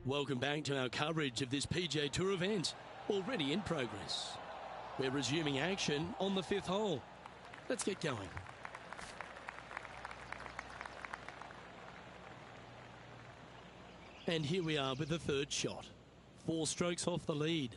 Welcome back to our coverage of this PGA Tour event, already in progress. We're resuming action on the 5th hole. Let's get going. And here we are with the 3rd shot. 4 strokes off the lead.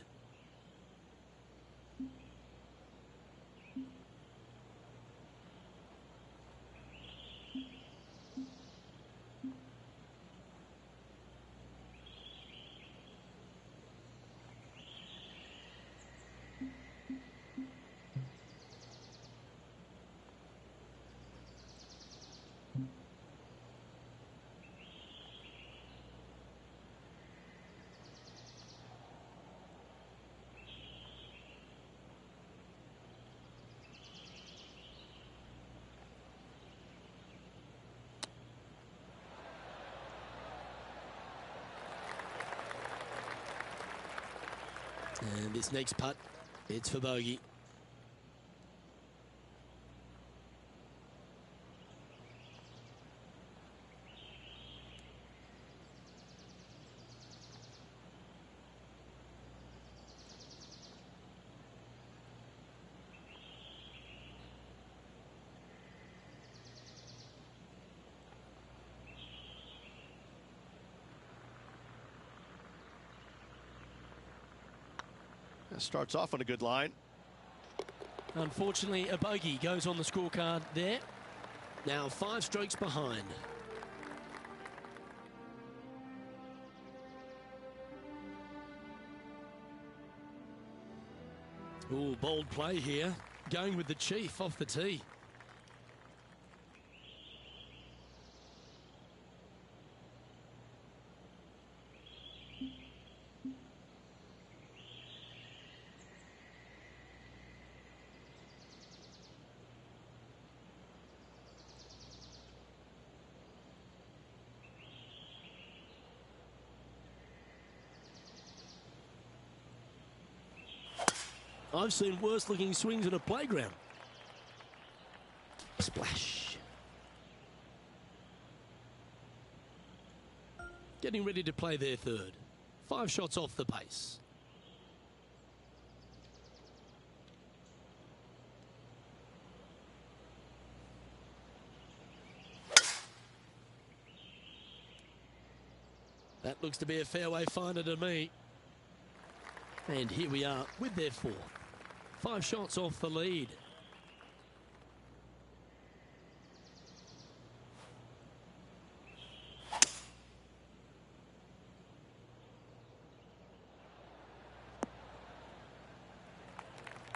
And this next putt, it's for bogey. Starts off on a good line. Unfortunately, a bogey goes on the scorecard there. Now 5 strokes behind. Ooh, bold play here. Going with the chief off the tee. I've seen worse looking swings at a playground. Splash. Getting ready to play their 3rd. 5 shots off the pace. That looks to be a fairway finder to me. And here we are with their 4th. 5 shots off the lead.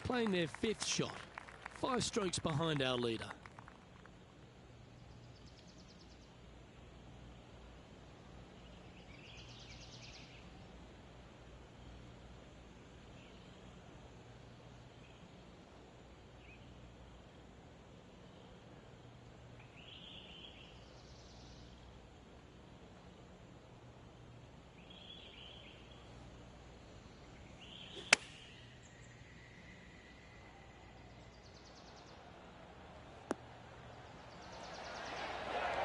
Playing their 5th shot. 5 strokes behind our leader.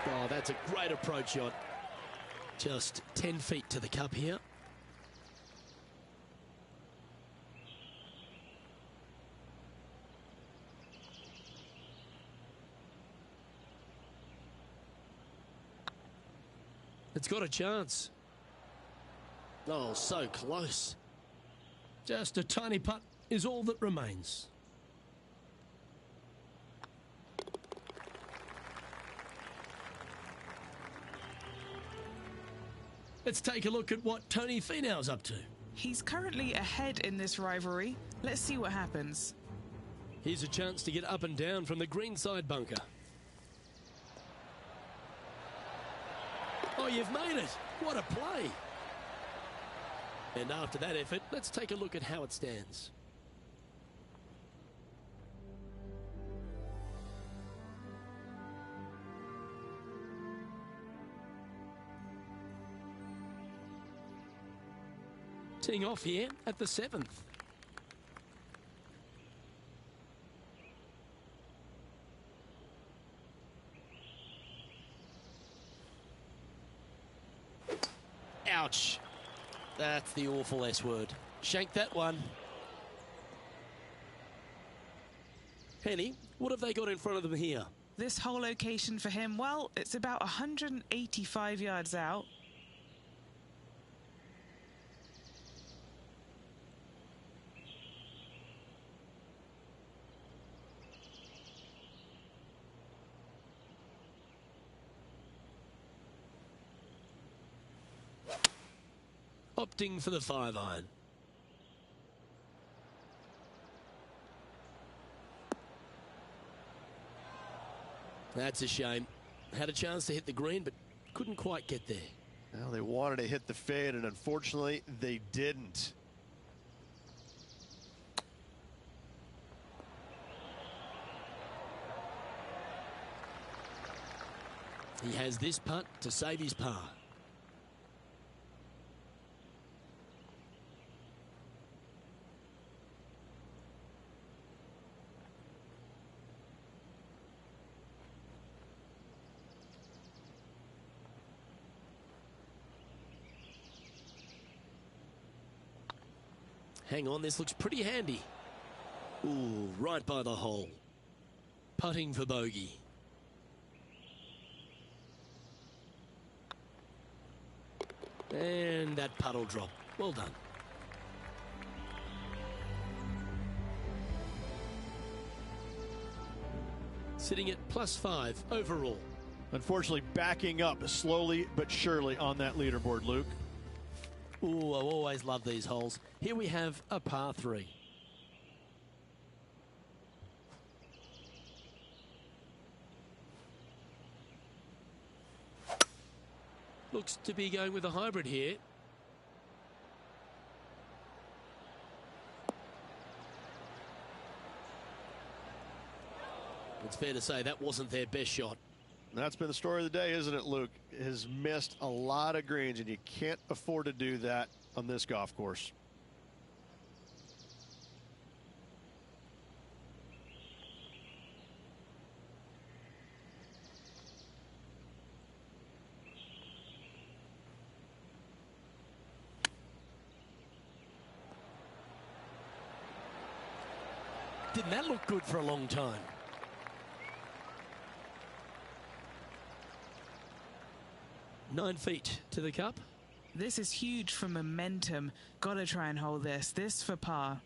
Oh, that's a great approach shot. Just 10 feet to the cup here. It's got a chance. Oh, so close. Just a tiny putt is all that remains. Let's take a look at what Tony Finau's up to. He's currently ahead in this rivalry. Let's see what happens. Here's a chance to get up and down from the greenside bunker. Oh, you've made it. What a play. And after that effort, let's take a look at how it stands. Teeing off here at the 7th. Ouch. That's the awful S word. Shank that one. Henny, what have they got in front of them here? This whole location for him, well, it's about 185 yards out. Opting for the 5-iron. That's a shame. Had a chance to hit the green, but couldn't quite get there. Well, they wanted to hit the fade, and unfortunately, they didn't. He has this putt to save his par. Hang on, this looks pretty handy. Ooh, right by the hole. Putting for bogey. And that putt'll drop. Well done. Sitting at +5 overall. Unfortunately, backing up slowly but surely on that leaderboard, Luke. Ooh, I always love these holes. Here we have a par 3. Looks to be going with a hybrid here. It's fair to say that wasn't their best shot. That's been the story of the day, isn't it, Luke? Has missed a lot of greens, and you can't afford to do that on this golf course. Didn't that look good for a long time? Nine feet to the cup. This is huge for momentum. Gotta try and hold this. This for par.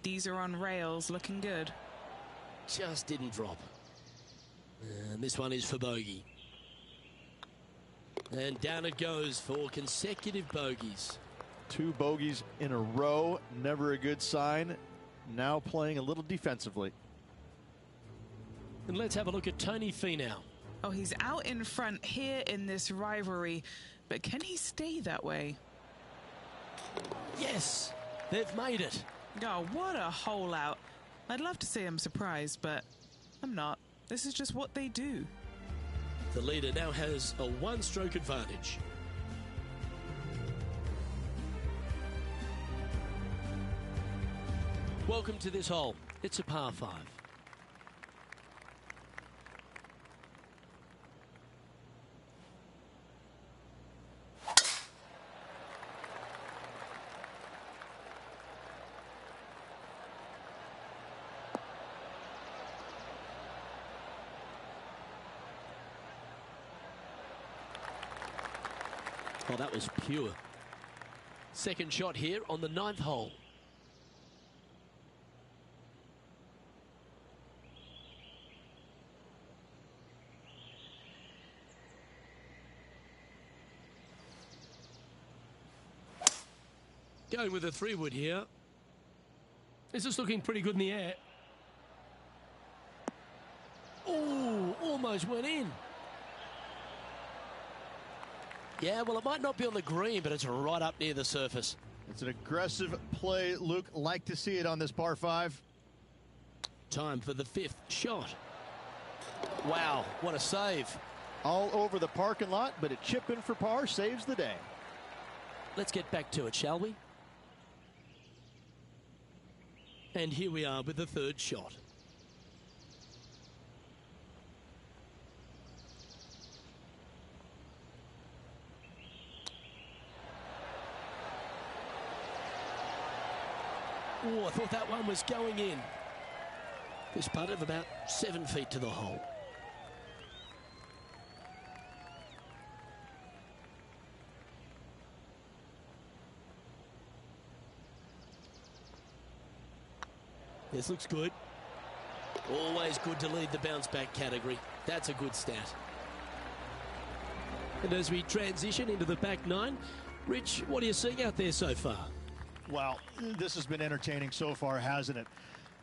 These are on rails, looking good. Just didn't drop. And this one is for bogey. And down it goes for consecutive bogeys. 2 bogeys in a row, never a good sign. Now playing a little defensively. And let's have a look at Tony Finau. Oh, he's out in front here in this rivalry, but can he stay that way? Yes, they've made it. Oh, what a hole out. I'd love to say I'm surprised, but I'm not. This is just what they do. The leader now has a 1-stroke advantage. Welcome to this hole. It's a par 5. Oh, that was pure. Second shot here on the 9th hole. Going with a 3-wood here. This is looking pretty good in the air. Oh, almost went in. Yeah, well, it might not be on the green, but it's right up near the surface. It's an aggressive play, Luke. Like to see it on this par 5. Time for the 5th shot. Wow, what a save. All over the parking lot, but a chip in for par saves the day. Let's get back to it, shall we? And here we are with the 3rd shot. Oh, I thought that one was going in. This putt of about 7 feet to the hole. This looks good. Always good to lead the bounce back category. That's a good stat. And as we transition into the back 9, Rich, what are you seeing out there so far? Well, this has been entertaining so far, hasn't it?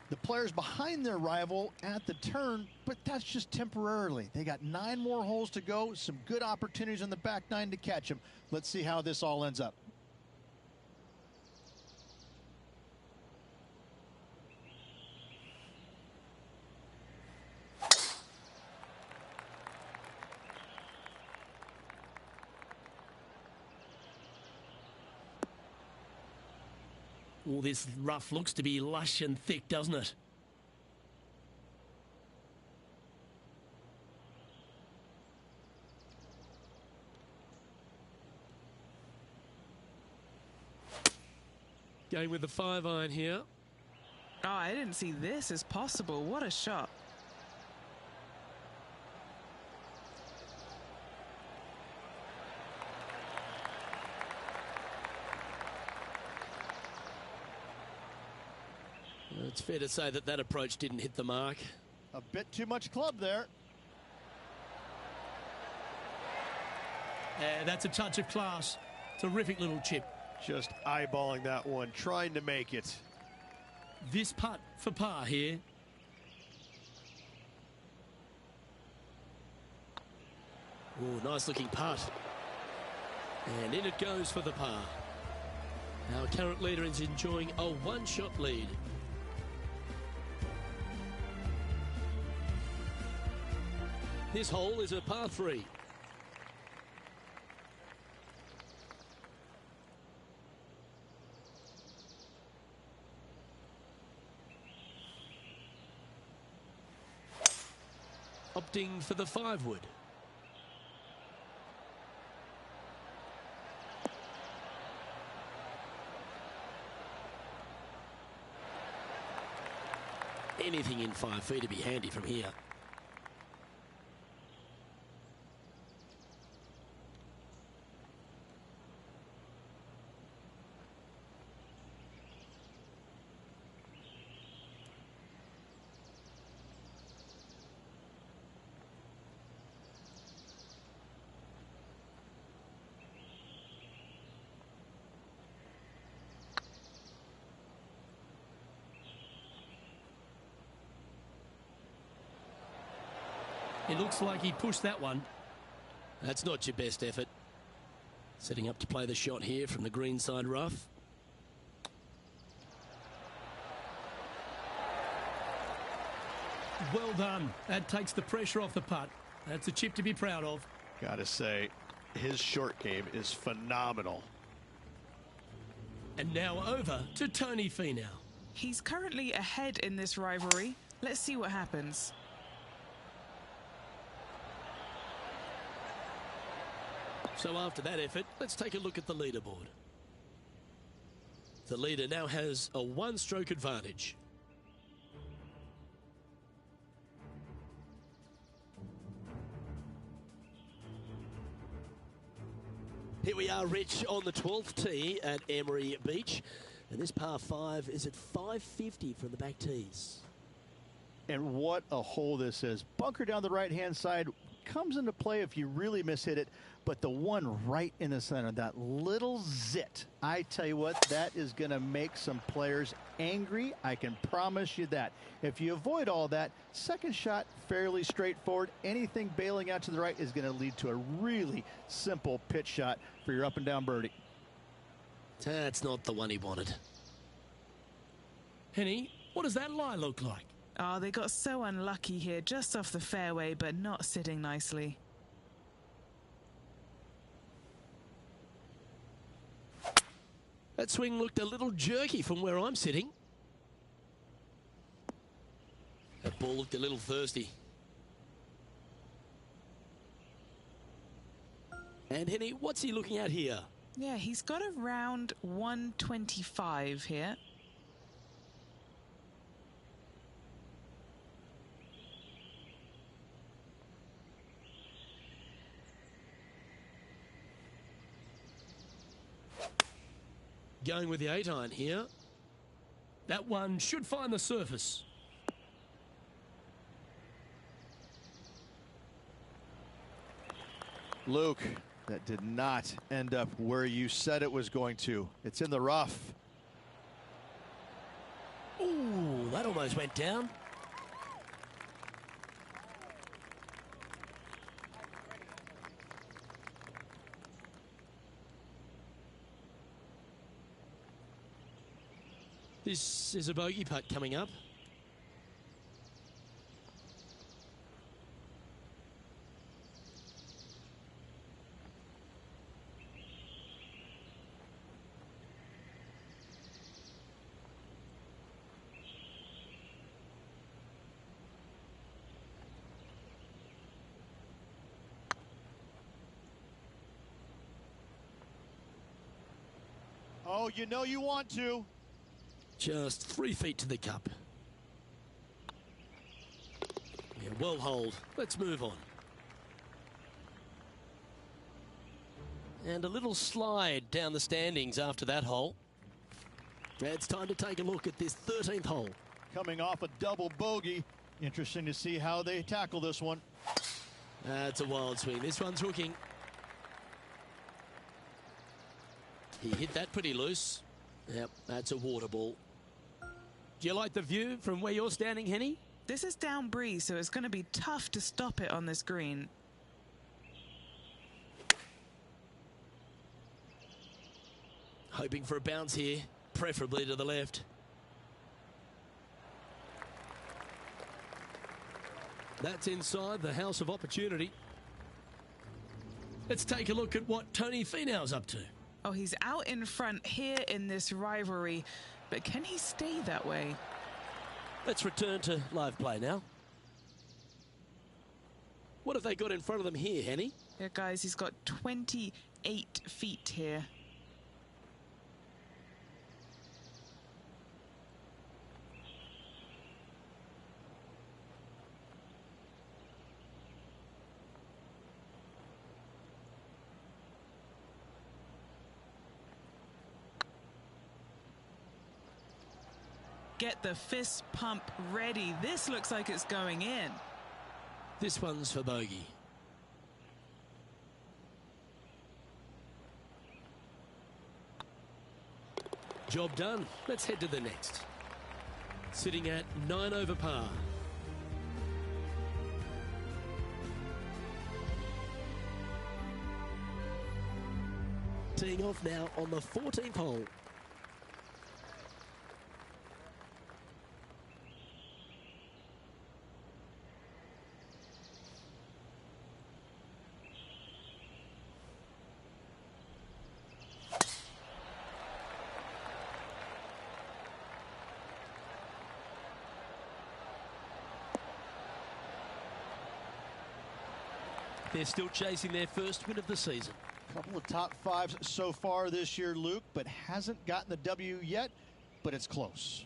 The players behind their rival at the turn, but that's just temporarily. They got 9 more holes to go, some good opportunities on the back 9 to catch them. Let's see how this all ends up. All this rough looks to be lush and thick, doesn't it? Going with the 5-iron here. Oh, I didn't see this as possible. What a shot. It's fair to say that that approach didn't hit the mark. A bit too much club there. That's a touch of class. Terrific little chip. Just eyeballing that one, trying to make it. This putt for par here. Oh, nice looking putt. And in it goes for the par. Our current leader is enjoying a 1-shot lead. This hole is a par 3. Opting for the 5-wood. Anything in 5 feet to be handy from here. It looks like he pushed that one. That's not your best effort. Setting up to play the shot here from the green side rough. Well done. That takes the pressure off the putt. That's a chip to be proud of. Gotta say, his short game is phenomenal. And now over to Tony Finau. He's currently ahead in this rivalry. Let's see what happens. So after that effort, let's take a look at the leaderboard. The leader now has a 1-stroke advantage. Here we are, Rich, on the 12th tee at Emery Beach. And this par 5 is at 550 from the back tees. And what a hole this is. Bunker down the right-hand side comes into play if you really mishit it, but the one right in the center, that little zit, I tell you what, that is going to make some players angry. I can promise you that. If you avoid all that, second shot, fairly straightforward. Anything bailing out to the right is going to lead to a really simple pitch shot for your up and down birdie. That's not the one he wanted. Henny, what does that lie look like? Oh, they got so unlucky here, just off the fairway, but not sitting nicely. That swing looked a little jerky from where I'm sitting. That ball looked a little thirsty. And Henny, what's he looking at here? Yeah, he's got around 125 here. Going with the 8-iron here. That one should find the surface. Luke, that did not end up where you said it was going to. It's in the rough. Ooh, that almost went down. This is a bogey putt coming up. Oh, you know you want to. Just 3 feet to the cup. Yeah, well holed. Let's move on. And a little slide down the standings after that hole. It's time to take a look at this 13th hole. Coming off a double bogey. Interesting to see how they tackle this one. That's a wild swing. This one's hooking. He hit that pretty loose. Yep, that's a water ball. Do you like the view from where you're standing, Henny? This is down breeze, so it's going to be tough to stop it on this green. Hoping for a bounce here, preferably to the left. That's inside the house of opportunity. Let's take a look at what Tony Finau's up to. Oh, he's out in front here in this rivalry, but can he stay that way? Let's return to live play now. What have they got in front of them here, Henny? Yeah, guys, he's got 28 feet here. Get the fist pump ready. This looks like it's going in. This one's for bogey. Job done. Let's head to the next. Sitting at 9 over par. Teeing off now on the 14th hole. They're still chasing their first win of the season. Couple of top fives so far this year, Luke, but hasn't gotten the W yet, but it's close.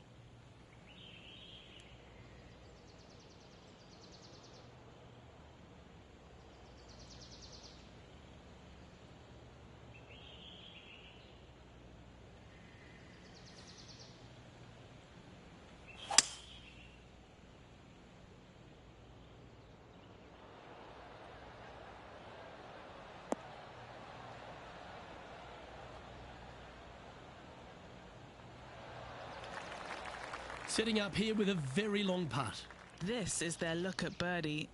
Setting up here with a very long putt. This is their look at birdie.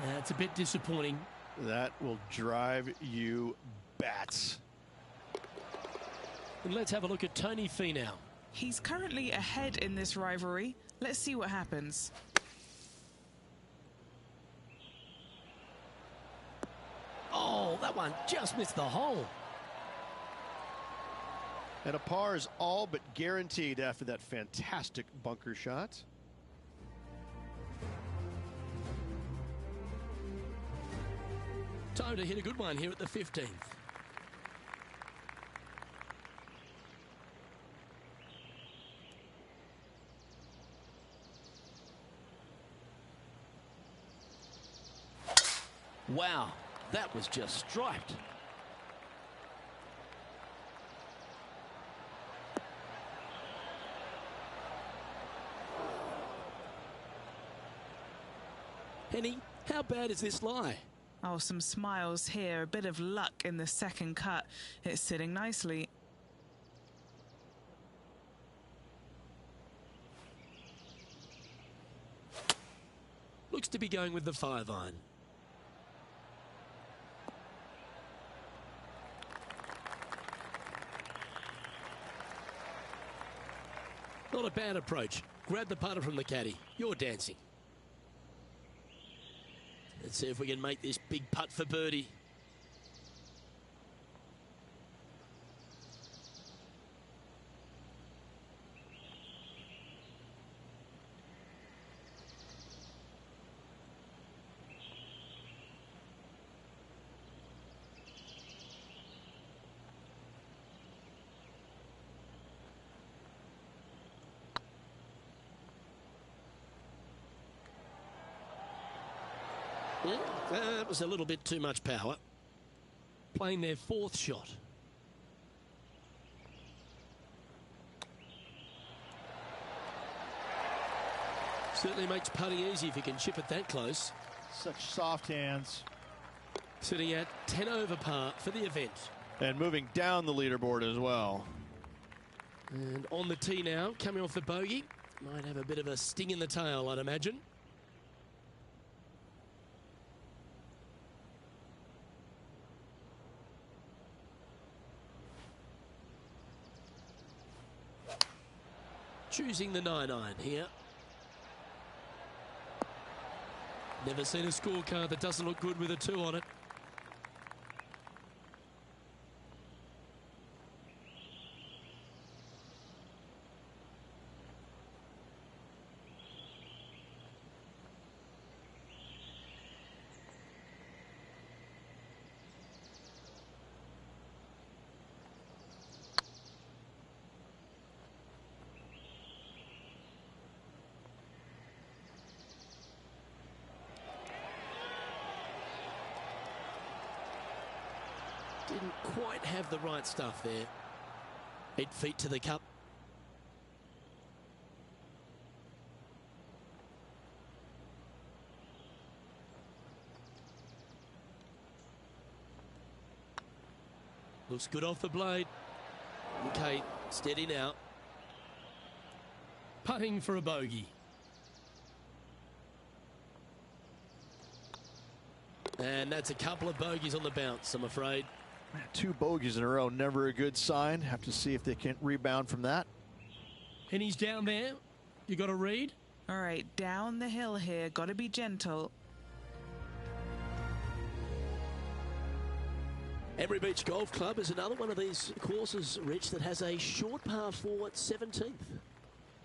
That's a bit disappointing. That will drive you bats. And let's have a look at Tony Finau. He's currently ahead in this rivalry. Let's see what happens. Oh, that one just missed the hole. And a par is all but guaranteed after that fantastic bunker shot. Time to hit a good one here at the 15th. Wow, that was just striped. Henny, how bad is this lie? Oh, some smiles here. A bit of luck in the second cut. It's sitting nicely. Looks to be going with the 5-iron. Not a bad approach. Grab the putter from the caddy. You're dancing. Let's see if we can make this big putt for birdie. Yeah, that was a little bit too much power. Playing their 4th shot. Certainly makes putting easy if you can chip it that close. Such soft hands. Sitting at 10 over par for the event. And moving down the leaderboard as well. And on the tee now, coming off the bogey. Might have a bit of a sting in the tail, I'd imagine. Choosing the 9-iron here. Never seen a scorecard that doesn't look good with a 2 on it. Didn't quite have the right stuff there. 8 feet to the cup. Looks good off the blade. Okay, steady now. Putting for a bogey. And that's a couple of bogeys on the bounce, I'm afraid. 2 bogeys in a row, never a good sign. Have to see if they can rebound from that. And he's down there. You got to read. All right, down the hill here. Got to be gentle. Emery Beach Golf Club is another one of these courses, Rich, that has a short par 4 at 17th.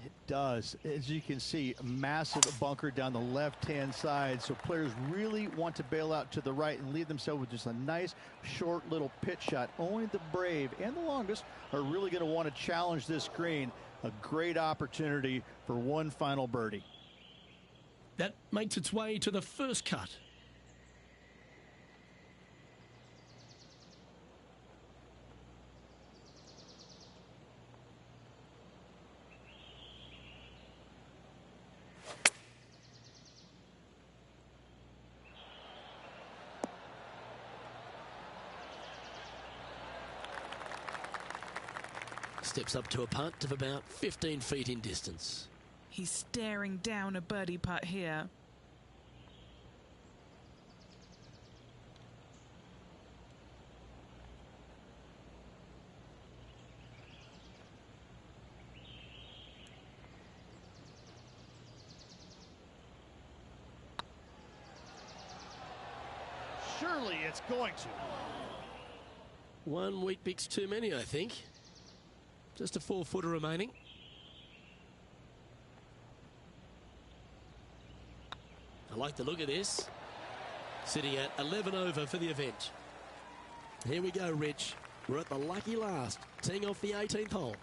It does. As you can see, a massive bunker down the left-hand side. So players really want to bail out to the right and leave themselves with just a nice, short little pitch shot. Only the brave and the longest are really going to want to challenge this green. A great opportunity for one final birdie. That makes its way to the first cut. Steps up to a putt of about 15 feet in distance. He's staring down a birdie putt here. surely it's going to. One wheat bix too many, I think. Just a 4-footer remaining. I like the look of this. Sitting at 11 over for the event. Here we go, Rich. We're at the lucky last, teeing off the 18th hole.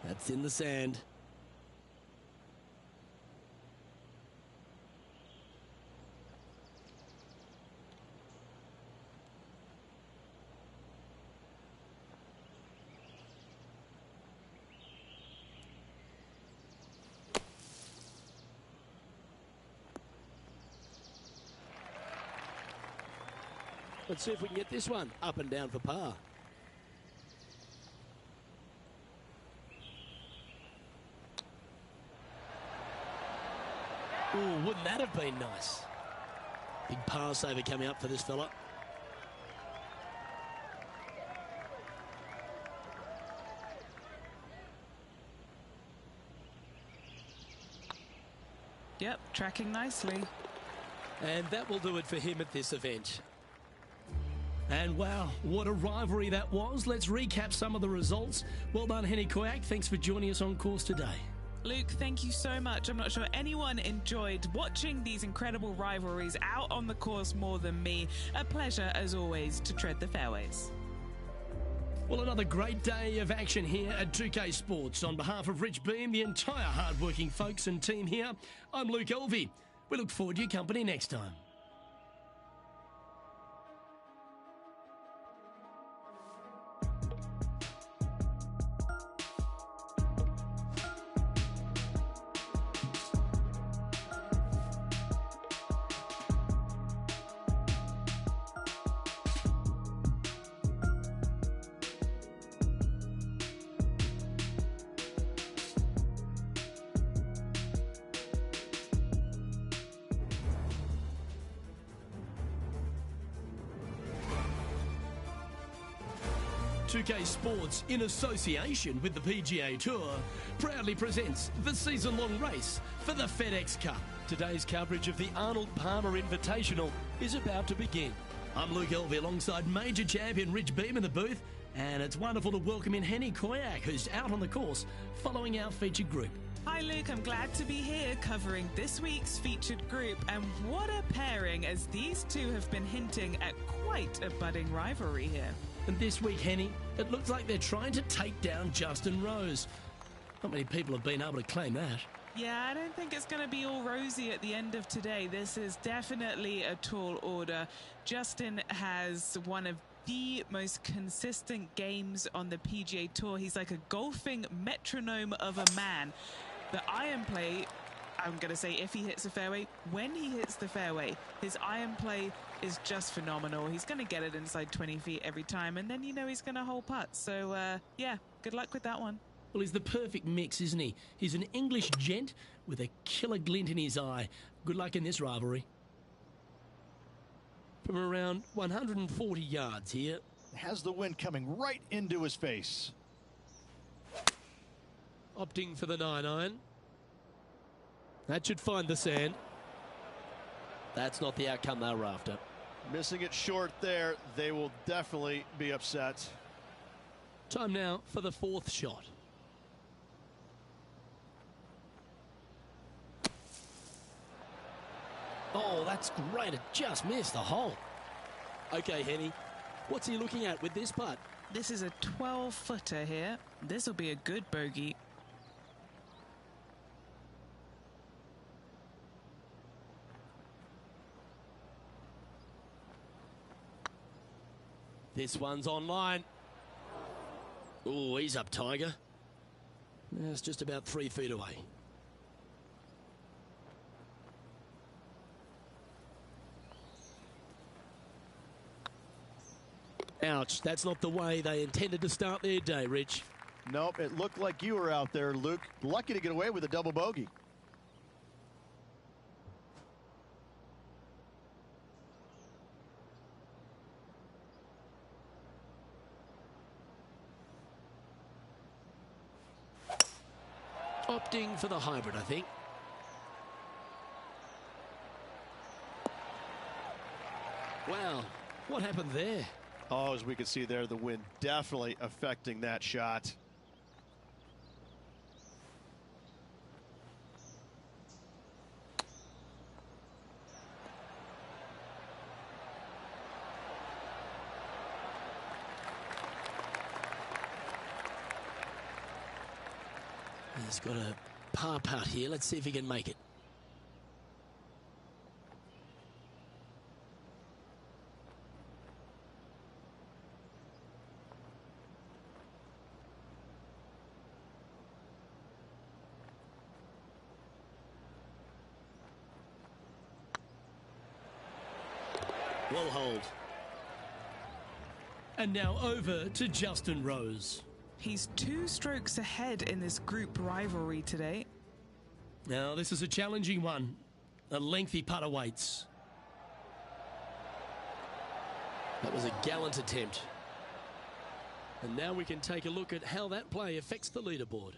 That's in the sand. Let's see if we can get this one up and down for par. Ooh, wouldn't that have been nice? Big par saver coming up for this fella. Yep, tracking nicely. And that will do it for him at this event. And wow, what a rivalry that was. Let's recap some of the results. Well done, Henny Koyak. Thanks for joining us on course today. Luke, thank you so much. I'm not sure anyone enjoyed watching these incredible rivalries out on the course more than me. A pleasure, as always, to tread the fairways. Well, another great day of action here at 2K Sports. On behalf of Rich Beam, the entire hard-working folks and team here, I'm Luke Elvey. We look forward to your company next time. Pga Sports, in association with the PGA Tour, proudly presents the season-long race for the FedEx Cup. Today's coverage of the Arnold Palmer Invitational is about to begin. I'm Luke Elvey alongside major champion Rich Beam in the booth, and it's wonderful to welcome in Henny Koyak, who's out on the course following our featured group. Hi Luke, I'm glad to be here covering this week's featured group, and what a pairing, as these two have been hinting at quite a budding rivalry here. And this week, Henny, it looks like they're trying to take down Justin Rose. Not many people have been able to claim that. Yeah, I don't think it's going to be all rosy at the end of today. This is definitely a tall order. Justin has one of the most consistent games on the PGA Tour. He's like a golfing metronome of a man. The iron play, I'm going to say if he hits the fairway, when he hits the fairway, his iron play is just phenomenal. He's going to get it inside 20 feet every time, and then you know he's going to hole putt. So, yeah, good luck with that one. Well, he's the perfect mix, isn't he? He's an English gent with a killer glint in his eye. Good luck in this rivalry. From around 140 yards here. Has the wind coming right into his face. Opting for the 9-iron. That should find the sand. That's not the outcome they were after. Missing it short there. They will definitely be upset. Time now for the fourth shot. Oh, that's great. It just missed the hole. Okay, Henny, what's he looking at with this putt? This is a 12-footer here. This will be a good bogey. This one's online. Oh, he's up, Tiger. That's just about 3 feet away. Ouch, that's not the way they intended to start their day, Rich. Nope, it looked like you were out there, Luke. Lucky to get away with a double bogey. Opting for the hybrid, I think. Wow, what happened there? Oh, as we can see there, the wind definitely affecting that shot. He's got a par putt here. Let's see if he can make it. Well hold. And now over to Justin Rose. He's 2 strokes ahead in this group rivalry today. Now, this is a challenging one. A lengthy putt awaits. That was a gallant attempt. And now we can take a look at how that play affects the leaderboard.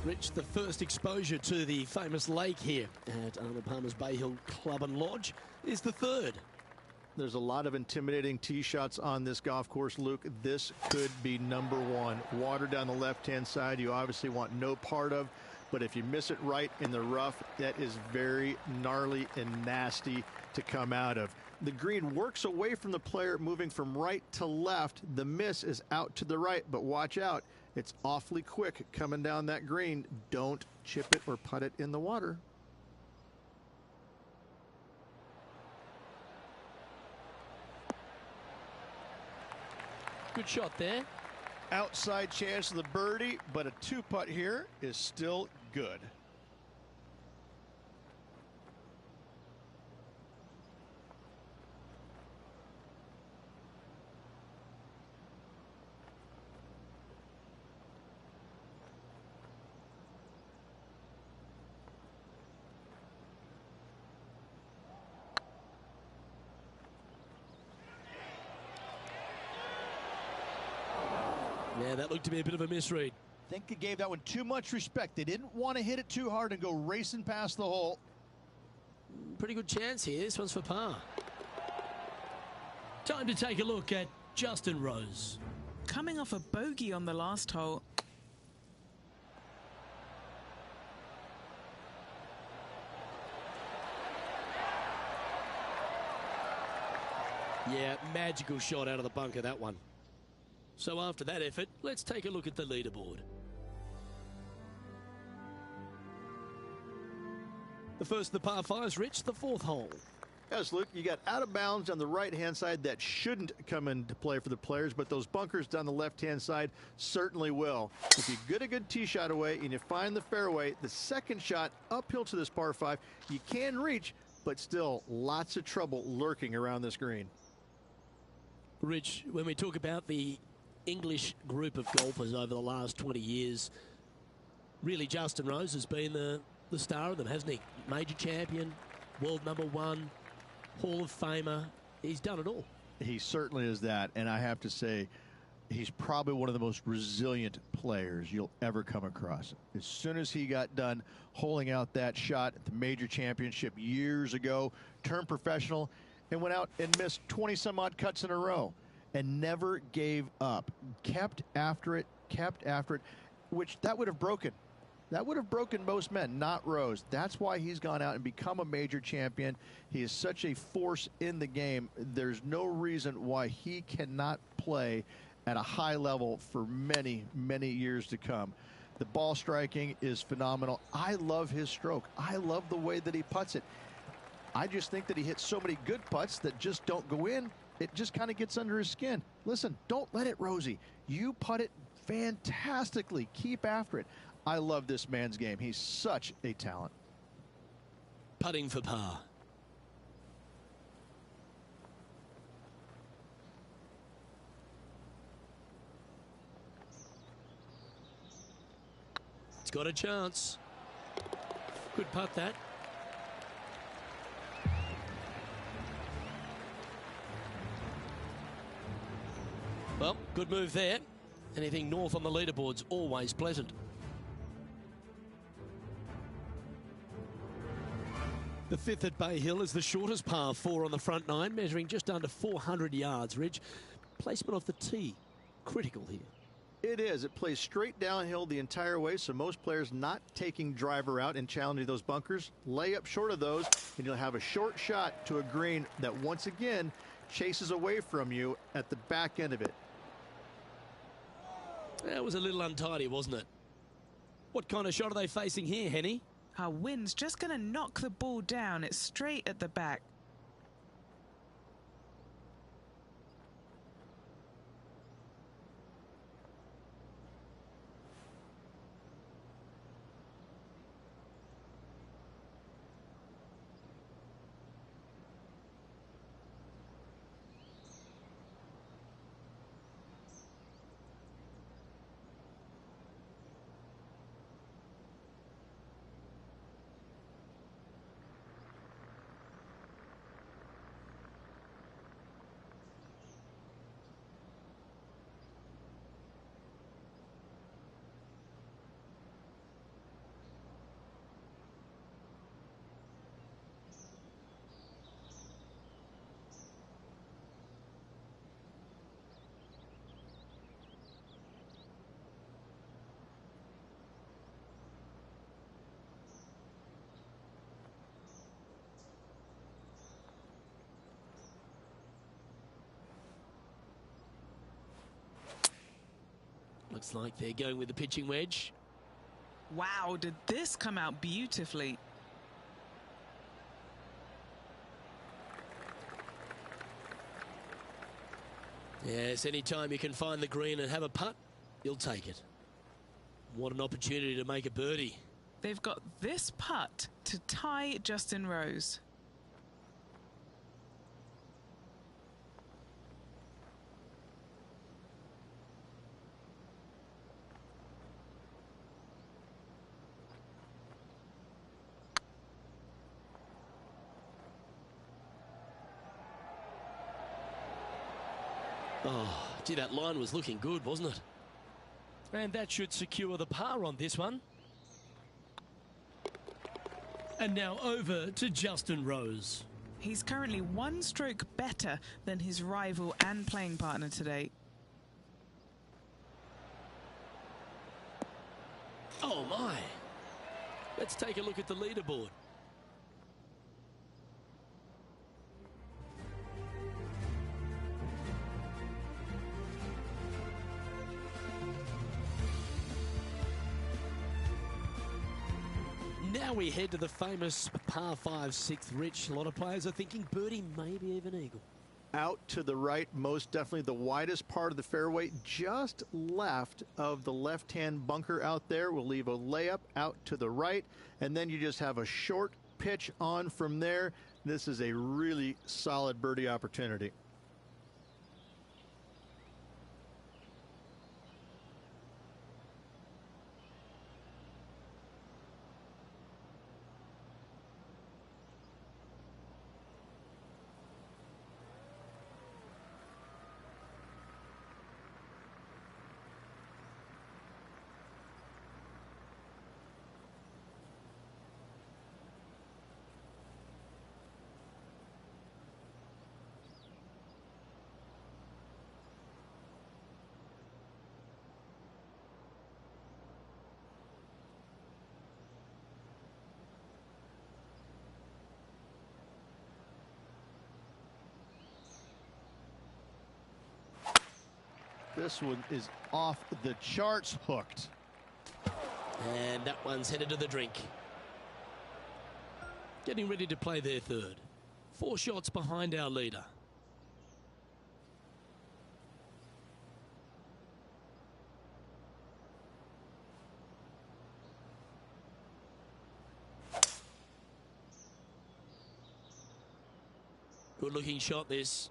Rich, the first exposure to the famous lake here at Arnold Palmer's Bay Hill Club and Lodge is the third. There's a lot of intimidating tee shots on this golf course, Luke. This could be number 1. Water down the left-hand side, you obviously want no part of, but if you miss it right in the rough, that is very gnarly and nasty to come out of. The green works away from the player, moving from right to left. The miss is out to the right, but watch out. It's awfully quick coming down that green. Don't chip it or putt it in the water. Good shot there. Outside chance of the birdie, but a 2-putt here is still good. Yeah, that looked to be a bit of a misread. I think he gave that one too much respect. They didn't want to hit it too hard and go racing past the hole. Pretty good chance here. This one's for par. Time to take a look at Justin Rose. Coming off a bogey on the last hole. Yeah, magical shot out of the bunker, that one. So after that effort, let's take a look at the leaderboard. The first of the par 5s, Rich, the 4th hole. Yes, Luke, you got out of bounds on the right-hand side that shouldn't come into play for the players, but those bunkers down the left-hand side certainly will. If you get a good tee shot away and you find the fairway, the second shot uphill to this par 5, you can reach, but still lots of trouble lurking around this green. Rich, when we talk about the English group of golfers over the last 20 years, really Justin Rose has been the star of them, hasn't he? Major champion, world #1, Hall of Famer. He's done it all. He certainly is that, and I have to say, he's probably one of the most resilient players you'll ever come across. As soon as he got done holing out that shot at the major championship years ago, turned professional, and went out and missed 20-some-odd cuts in a row. And never gave up. Kept after it, which that would have broken. That would have broken most men, not Rose. That's why he's gone out and become a major champion. He is such a force in the game. There's no reason why he cannot play at a high level for many, many years to come. The ball striking is phenomenal. I love his stroke. I love the way that he putts it. I just think that he hits so many good putts that just don't go in. It just kind of gets under his skin. Listen, don't let it, Rosie. You putt it fantastically. Keep after it. I love this man's game. He's such a talent. Putting for par. It's got a chance. Good putt, that. Well, good move there. Anything north on the leaderboard's always pleasant. The fifth at Bay Hill is the shortest par 4 on the front nine, measuring just under 400 yards, Ridge. Placement of the tee, critical here. It is. It plays straight downhill the entire way, so most players not taking driver out and challenging those bunkers. Lay up short of those, and you'll have a short shot to a green that once again chases away from you at the back end of it. That was a little untidy, wasn't it? What kind of shot are they facing here, Henny? Our wind's just going to knock the ball down. It's straight at the back. Looks like they're going with the pitching wedge. Wow, did this come out beautifully? Yes, anytime you can find the green and have a putt, you'll take it. What an opportunity to make a birdie. They've got this putt to tie Justin Rose. Oh, gee, that line was looking good, wasn't it? And that should secure the par on this one. And now over to Justin Rose. He's currently one stroke better than his rival and playing partner today. Oh, my. Let's take a look at the leaderboard. Now we head to the famous par 5 sixth, Rich. A lot of players are thinking birdie, maybe even eagle. Out to the right, most definitely the widest part of the fairway, just left of the left-hand bunker out there. We'll leave a layup out to the right, and then you just have a short pitch on from there. This is a really solid birdie opportunity. This one is off the charts hooked. And that one's headed to the drink. Getting ready to play their third. 4 shots behind our leader. Good looking shot this.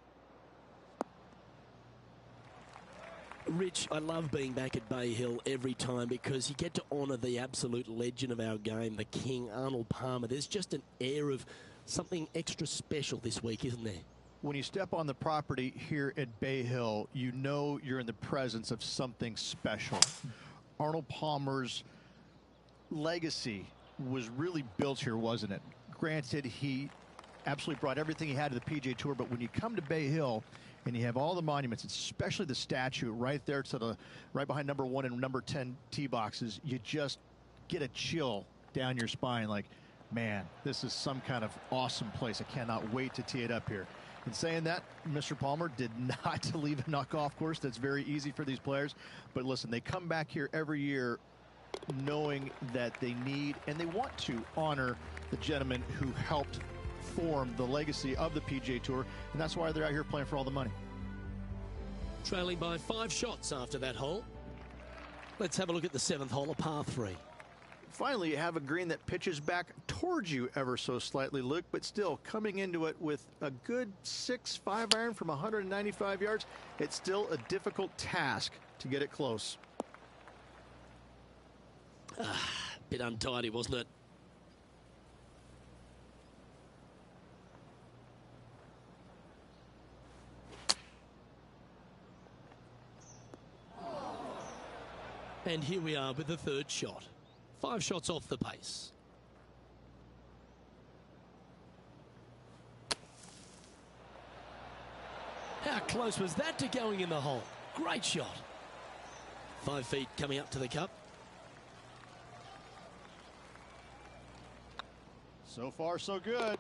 Rich, I love being back at Bay Hill every time because you get to honour the absolute legend of our game, the king, Arnold Palmer. There's just an air of something extra special this week, isn't there? When you step on the property here at Bay Hill, you know you're in the presence of something special. Arnold Palmer's legacy was really built here, wasn't it? Granted, he absolutely brought everything he had to the PGA Tour, but when you come to Bay Hill and you have all the monuments, especially the statue right there to the right behind number 1 and number 10 tee boxes, you just get a chill down your spine like, man, this is some kind of awesome place. I cannot wait to tee it up here. In saying that, Mr. Palmer did not leave a golf course. That's very easy for these players. But listen, they come back here every year knowing that they need and they want to honor the gentleman who helped form the legacy of the PGA Tour, and that's why they're out here playing for all the money. Trailing by 5 shots after that hole. Let's have a look at the 7th hole, a par 3. Finally, you have a green that pitches back towards you ever so slightly, Luke, but still coming into it with a good 6-5 iron from 195 yards. It's still a difficult task to get it close. Bit untidy, wasn't it? And here we are with the 3rd shot. 5 shots off the pace. How close was that to going in the hole? Great shot. 5 feet coming up to the cup. So far, so good.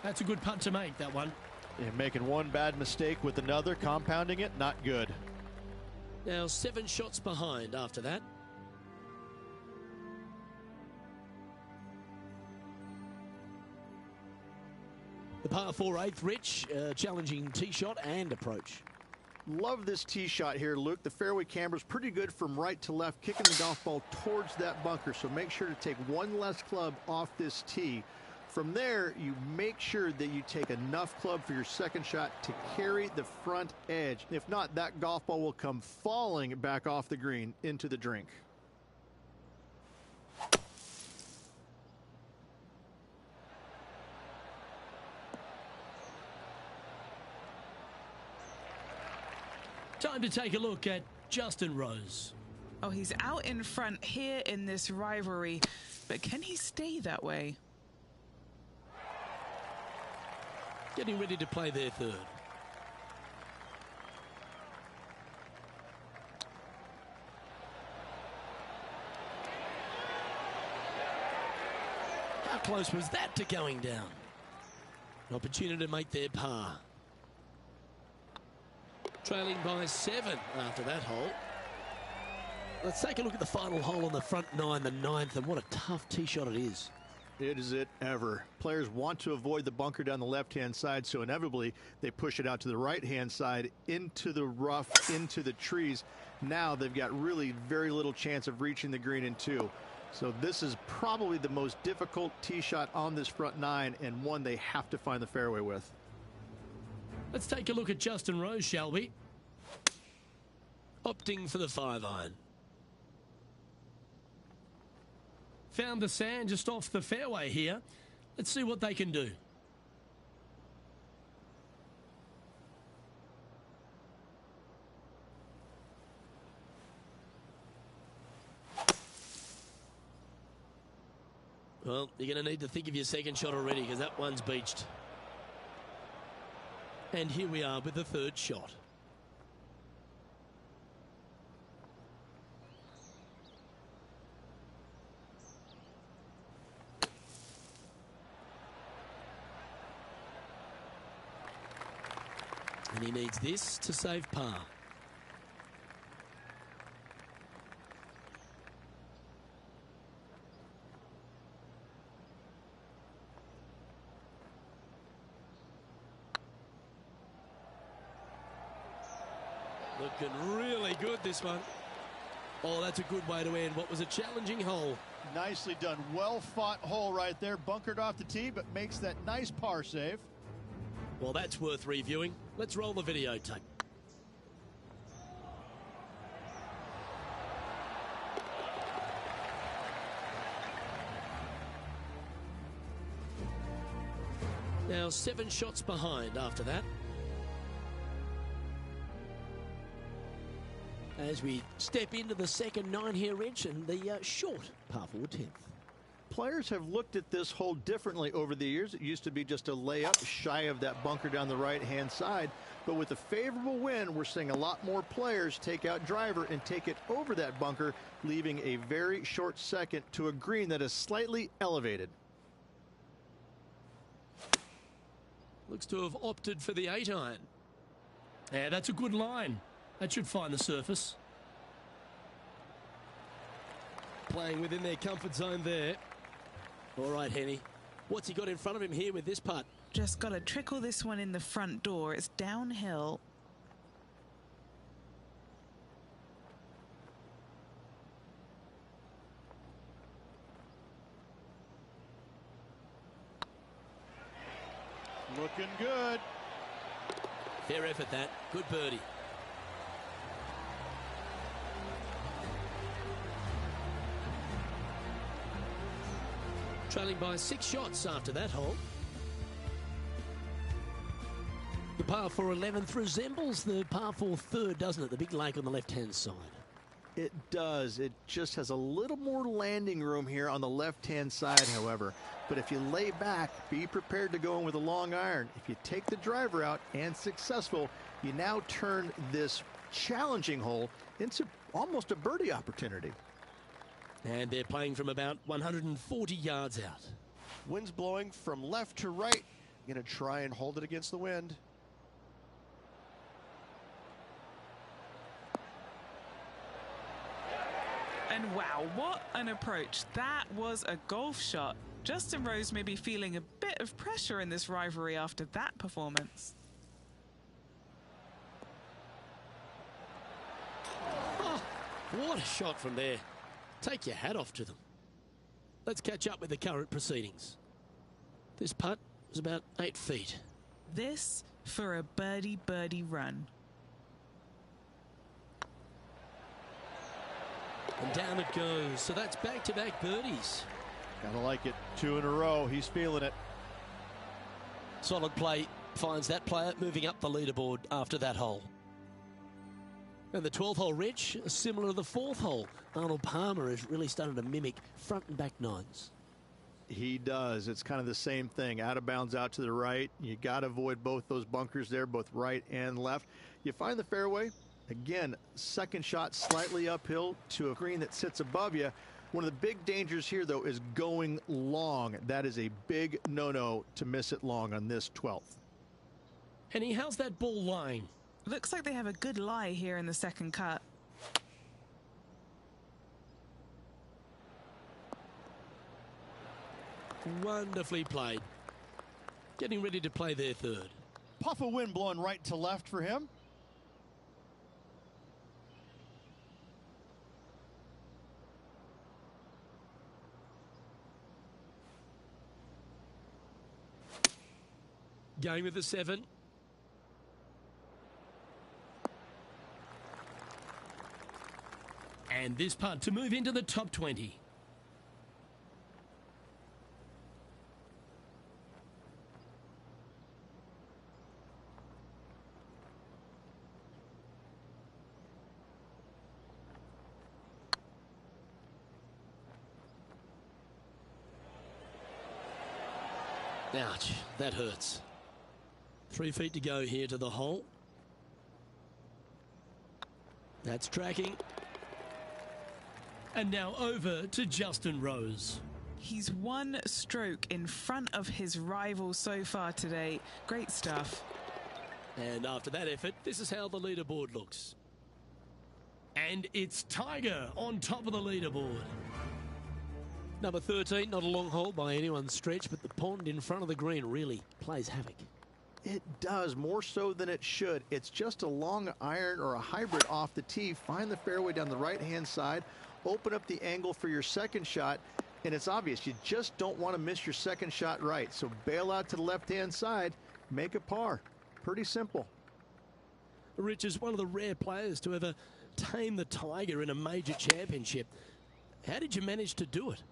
That's a good putt to make, that one. You're making one bad mistake with another, compounding it, not good. Now 7 shots behind after that. The par 4 8th, Rich, challenging tee shot and approach. Love this tee shot here, Luke. The fairway camber is pretty good from right to left, kicking the golf ball towards that bunker. So make sure to take one less club off this tee. From there, you make sure that you take enough club for your 2nd shot to carry the front edge. If not, that golf ball will come falling back off the green into the drink. Time to take a look at Justin Rose. Oh, he's out in front here in this rivalry, but can he stay that way? Getting ready to play their 3rd. How close was that to going down? An opportunity to make their par. Trailing by 7 after that hole. Let's take a look at the final hole on the front 9, the 9th, and what a tough tee shot it is. It is it ever. Players want to avoid the bunker down the left-hand side, so inevitably they push it out to the right-hand side, into the rough, into the trees. Now they've got really very little chance of reaching the green in 2. So this is probably the most difficult tee shot on this front 9, and one they have to find the fairway with. Let's take a look at Justin Rose, shall we? Opting for the 5 iron. Found the sand just off the fairway here. Let's see what they can do. Well, you're going to need to think of your 2nd shot already because that one's beached. And here we are with the 3rd shot. And he needs this to save par. looking really good, this one. Oh, that's a good way to end what was a challenging hole. Nicely done. Well fought hole right there. Bunkered off the tee, but makes that nice par save. Well, that's worth reviewing. Let's roll the videotape. Now 7 shots behind after that. As we step into the second 9 here, Rich, and the short par 4 10th. Players have looked at this hole differently over the years. It used to be just a layup shy of that bunker down the right-hand side. But with a favorable wind, we're seeing a lot more players take out driver and take it over that bunker, leaving a very short second to a green that is slightly elevated. Looks to have opted for the 8-iron. Yeah, that's a good line. That should find the surface. Playing within their comfort zone there. All right, Henny. What's he got in front of him here with this putt? Just got to trickle this one in the front door. It's downhill. Looking good. Fair effort, that. Good birdie. Trailing by 6 shots after that hole. The par 4 11th resembles the par 4 third, doesn't it? The big lake on the left-hand side. It does. It just has a little more landing room here on the left-hand side, however. But if you lay back, be prepared to go in with a long iron. If you take the driver out and successful, you now turn this challenging hole into almost a birdie opportunity. And they're playing from about 140 yards out. Wind's blowing from left to right. Going to try and hold it against the wind. And wow, what an approach. That was a golf shot. Justin Rose may be feeling a bit of pressure in this rivalry after that performance. Oh, what a shot from there. Take your hat off to them. Let's catch up with the current proceedings. This putt was about 8 feet. This for a birdie run. And down it goes. So that's back-to-back birdies. Gotta like it. 2 in a row. He's feeling it. Solid play finds that player moving up the leaderboard after that hole. And the 12th hole, Rich, similar to the 4th hole. Arnold Palmer has really started to mimic front and back nines. He does. It's kind of the same thing. Out of bounds out to the right. You got to avoid both those bunkers there, both right and left. You find the fairway. Again, second shot slightly uphill to a green that sits above you. One of the big dangers here, though, is going long. That is a big no-no to miss it long on this 12th. Henny, how's that ball lying? Looks like they have a good lie here in the second cut. Wonderfully played. Getting ready to play their third. Puff of wind blowing right to left for him. Going with the 7. And this putt to move into the top 20. Ouch, that hurts. 3 feet to go here to the hole. That's tracking. And now over to Justin Rose. He's 1 stroke in front of his rival so far today. Great stuff. And after that effort, this is how the leaderboard looks. And it's Tiger on top of the leaderboard. Number 13, not a long hole by anyone's stretch, but the pond in front of the green really plays havoc. It does, more so than it should. It's just a long iron or a hybrid off the tee. Find the fairway down the right-hand side. Open up the angle for your second shot. And it's obvious, you just don't want to miss your second shot right. So bail out to the left-hand side, make a par. Pretty simple. Rich is one of the rare players to ever tame the Tiger in a major championship. How did you manage to do it?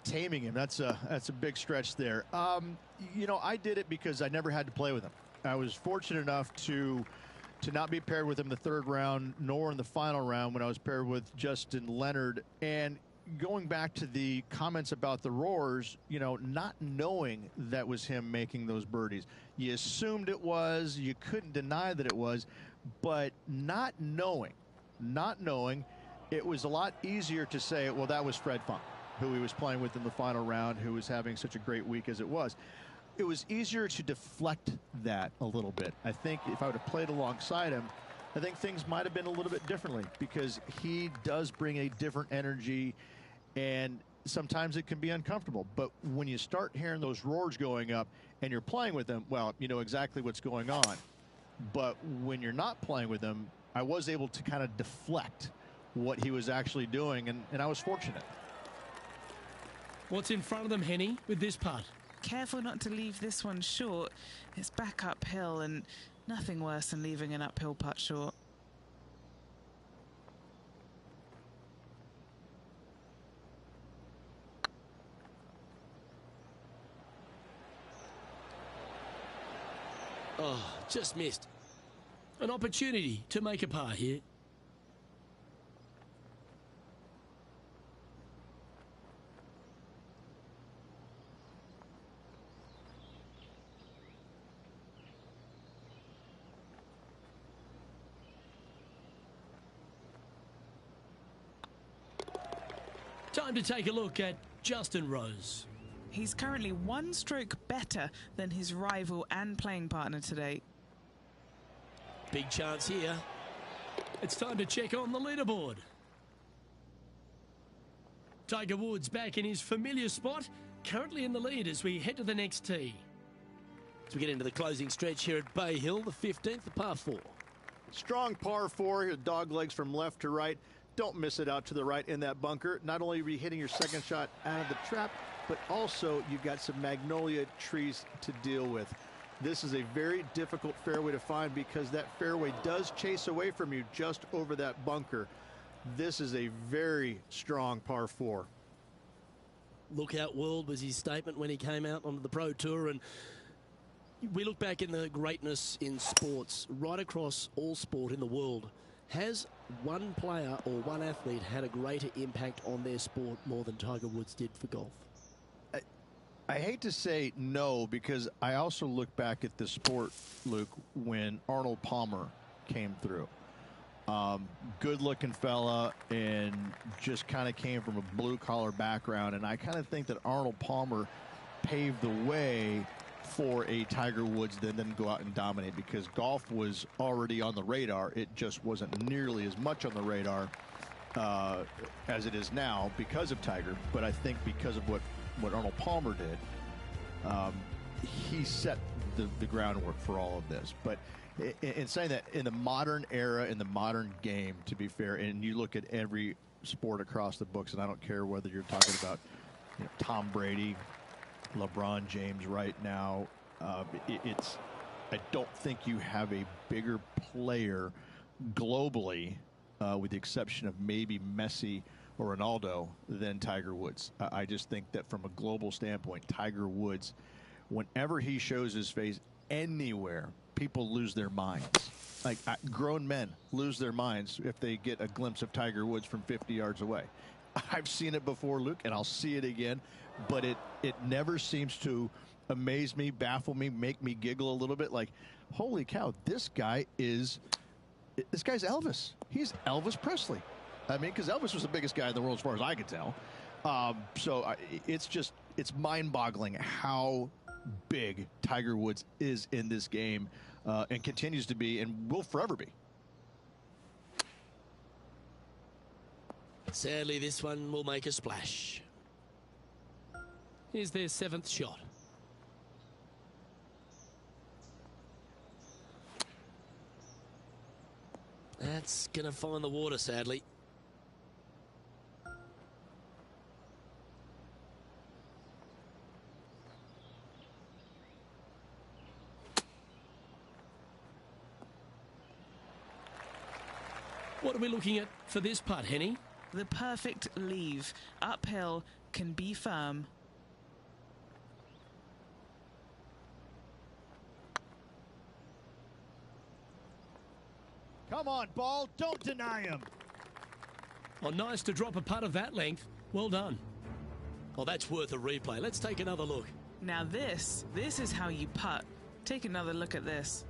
Taming him, that's a big stretch there. You know, I did it because I never had to play with him. I was fortunate enough to not be paired with him in the third round, nor in the final round when I was paired with Justin Leonard. And going back to the comments about the roars, you know, not knowing that was him making those birdies. You assumed it was, you couldn't deny that it was, but not knowing, it was a lot easier to say, well, that was Fred Funk, who he was playing with in the final round, who was having such a great week as it was. It was easier to deflect that a little bit. I think if I would have played alongside him, I think things might have been a little bit differently, because he does bring a different energy, and sometimes it can be uncomfortable. But when you start hearing those roars going up and you're playing with him, well, you know exactly what's going on. But when you're not playing with him, I was able to kind of deflect what he was actually doing, and I was fortunate. What's in front of them, Henny, with this putt? Careful not to leave this one short. It's back uphill, and nothing worse than leaving an uphill putt short. Oh, just missed. An opportunity to make a par here. Time to take a look at Justin Rose. He's currently one stroke better than his rival and playing partner today. Big chance here. It's time to check on the leaderboard. Tiger Woods back in his familiar spot, currently in the lead as we head to the next tee. As we get into the closing stretch here at Bay Hill, the 15th, the par 4. Strong par 4, dog legs from left to right. Don't miss it out to the right in that bunker. Not only are you hitting your second shot out of the trap, but also you've got some magnolia trees to deal with. This is a very difficult fairway to find because that fairway does chase away from you just over that bunker. This is a very strong par 4. Lookout world was his statement when he came out onto the Pro Tour, and we look back in the greatness in sports, right across all sport in the world. Has one player or one athlete had a greater impact on their sport more than Tiger Woods did for golf? I hate to say no, because I also look back at the sport, Luke, when Arnold Palmer came through. Good-looking fella, and just kind of came from a blue-collar background. And I kind of think that Arnold Palmer paved the way for a Tiger Woods that then go out and dominate, because golf was already on the radar. It just wasn't nearly as much on the radar as it is now because of Tiger. But I think because of what Arnold Palmer did, he set the groundwork for all of this. But in saying that, in the modern era, in the modern game, to be fair, and you look at every sport across the books, and I don't care whether you're talking about, you know, Tom Brady, LeBron James right now, I don't think you have a bigger player globally, with the exception of maybe Messi or Ronaldo, than Tiger Woods. I just think that from a global standpoint, Tiger Woods, whenever he shows his face anywhere, people lose their minds. Like, grown men lose their minds if they get a glimpse of Tiger Woods from 50 yards away. I've seen it before, Luke, and I'll see it again, but it never seems to amaze me, baffle me, make me giggle a little bit. Like, holy cow, this guy's Elvis. He's Elvis Presley. I mean, because Elvis was the biggest guy in the world as far as I could tell. It's mind-boggling how big Tiger Woods is in this game, and continues to be, and will forever be. Sadly, this one will make a splash. Here's their 7th shot. That's going to find the water, sadly. What are we looking at for this putt, Henny? The perfect leave. Uphill, can be firm. Come on, ball. Don't deny him. Oh, nice to drop a putt of that length. Well done. Oh, that's worth a replay. Let's take another look. Now this is how you putt. Take another look at this.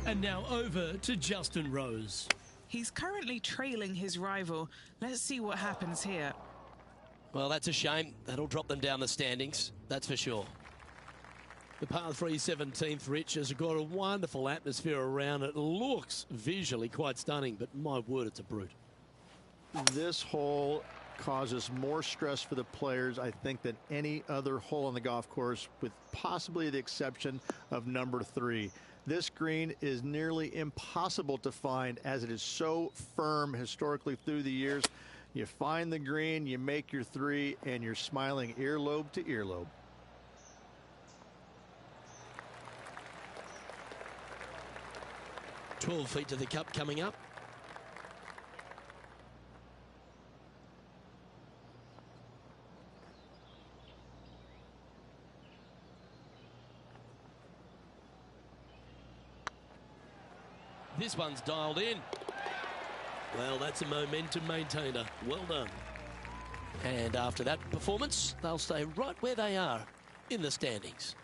And now over to Justin Rose. He's currently trailing his rival. Let's see what happens here. Well, that's a shame. That'll drop them down the standings, that's for sure. The par 3 17th, Rich, has got a wonderful atmosphere around it. Looks visually quite stunning, but my word, it's a brute. This hole causes more stress for the players, I think, than any other hole on the golf course, with possibly the exception of number 3. This green is nearly impossible to find, as it is so firm historically through the years. You find the green, you make your 3, and you're smiling earlobe to earlobe. "12 feet to the cup coming up. This one's dialed in. Well, that's a momentum maintainer. Well done. And after that performance, they'll stay right where they are in the standings.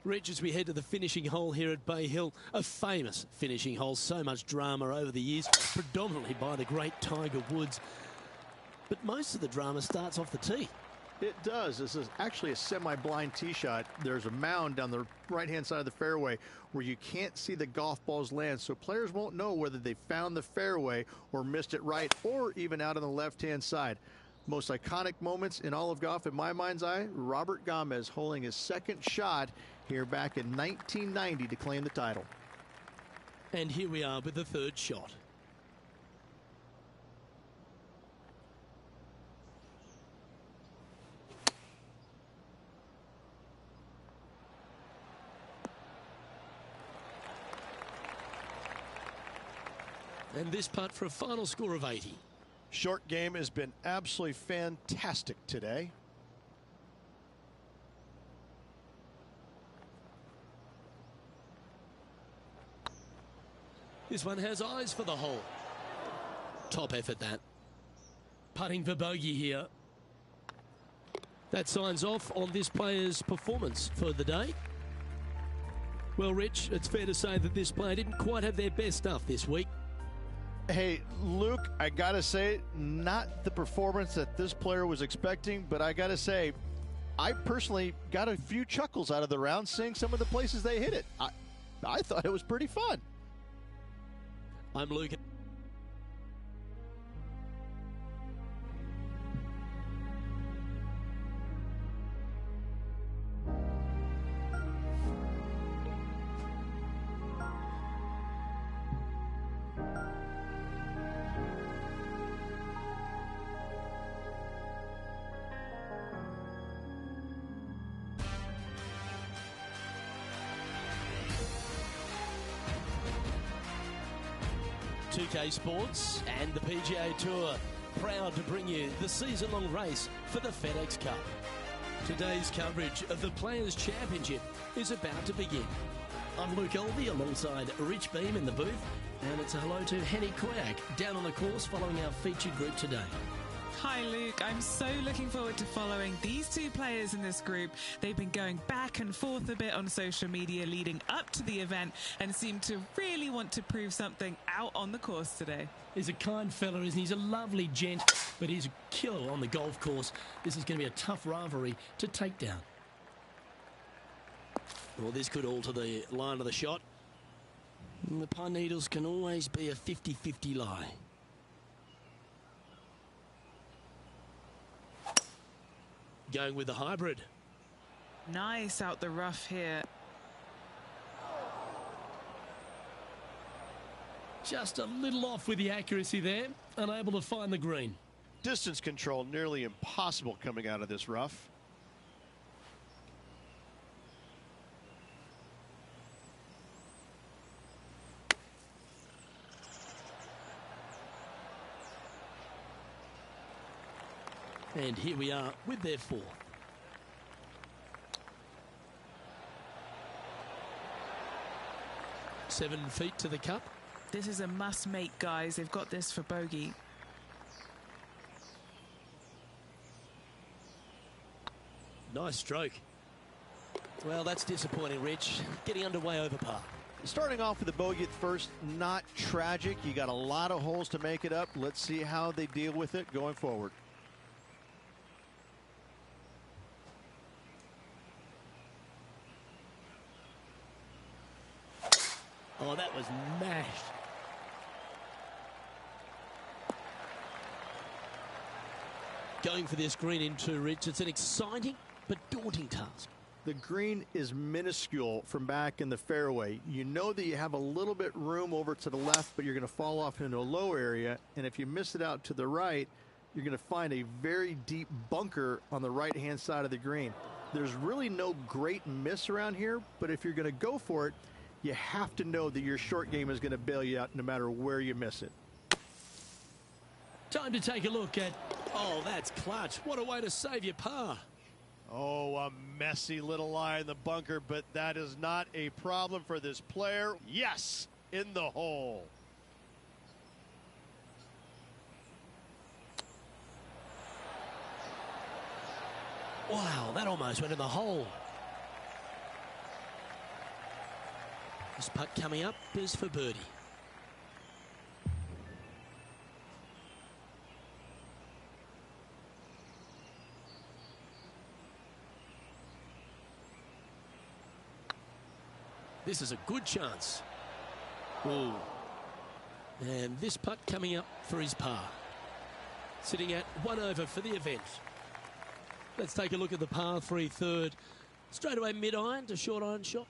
Rich, as we head to the finishing hole here at Bay Hill, a famous finishing hole, so much drama over the years, predominantly by the great Tiger Woods. But most of the drama starts off the tee. It does. This is actually a semi-blind tee shot. There's a mound down the right-hand side of the fairway where you can't see the golf balls land, so players won't know whether they found the fairway or missed it right, or even out on the left-hand side. Most iconic moments in all of golf, in my mind's eye, Robert Gomez holding his second shot here back in 1990 to claim the title. And here we are with the third shot. And this putt for a final score of 80. Short game has been absolutely fantastic today. This one has eyes for the hole. Top effort, that. Putting for bogey here. That signs off on this player's performance for the day. Well, Rich, it's fair to say that this player didn't quite have their best stuff this week. Hey, Luke, I got to say, not the performance that this player was expecting, but I got to say, I personally got a few chuckles out of the round seeing some of the places they hit it. I thought it was pretty fun. I'm Luke. Pga Sports and the PGA Tour, proud to bring you the season-long race for the FedEx Cup. Today's coverage of the Players' Championship is about to begin. I'm Luke Elvey alongside Rich Beam in the booth, and it's a hello to Henny Koyak down on the course following our featured group today. Hi Luke, I'm so looking forward to following these two players in this group. They've been going back and forth a bit on social media leading up to the event and seem to really want to prove something out on the course today. He's a kind fella, isn't he? He's a lovely gent, but he's a killer on the golf course. This is going to be a tough rivalry to take down. Well, this could alter the line of the shot. And the pine needles can always be a 50-50 lie. Going with the hybrid. Nice out the rough here. Just a little off with the accuracy there. Unable to find the green. Distance control nearly impossible coming out of this rough. And here we are with their fourth. Seven feet to the cup. This is a must-make, guys. They've got this for bogey. Nice stroke. Well, that's disappointing, Rich. Getting underway over par. Starting off with a bogey at first, not tragic. You got a lot of holes to make it up. Let's see how they deal with it going forward. Oh, that was mashed. Going for this green in two, Rich. It's an exciting but daunting task. The green is minuscule from back in the fairway. You know that you have a little bit room over to the left, but you're going to fall off into a low area. And if you miss it out to the right, you're going to find a very deep bunker on the right-hand side of the green. There's really no great miss around here, but if you're going to go for it, you have to know that your short game is going to bail you out no matter where you miss it. Time to take a look at... Oh, that's clutch. What a way to save your par. Oh, a messy little lie in the bunker, but that is not a problem for this player. Yes, in the hole. Wow, that almost went in the hole. This putt coming up is for birdie. This is a good chance. Ooh. And this putt coming up for his par. Sitting at 1 over for the event. Let's take a look at the par 3 third. Straight away mid-iron to short iron shot.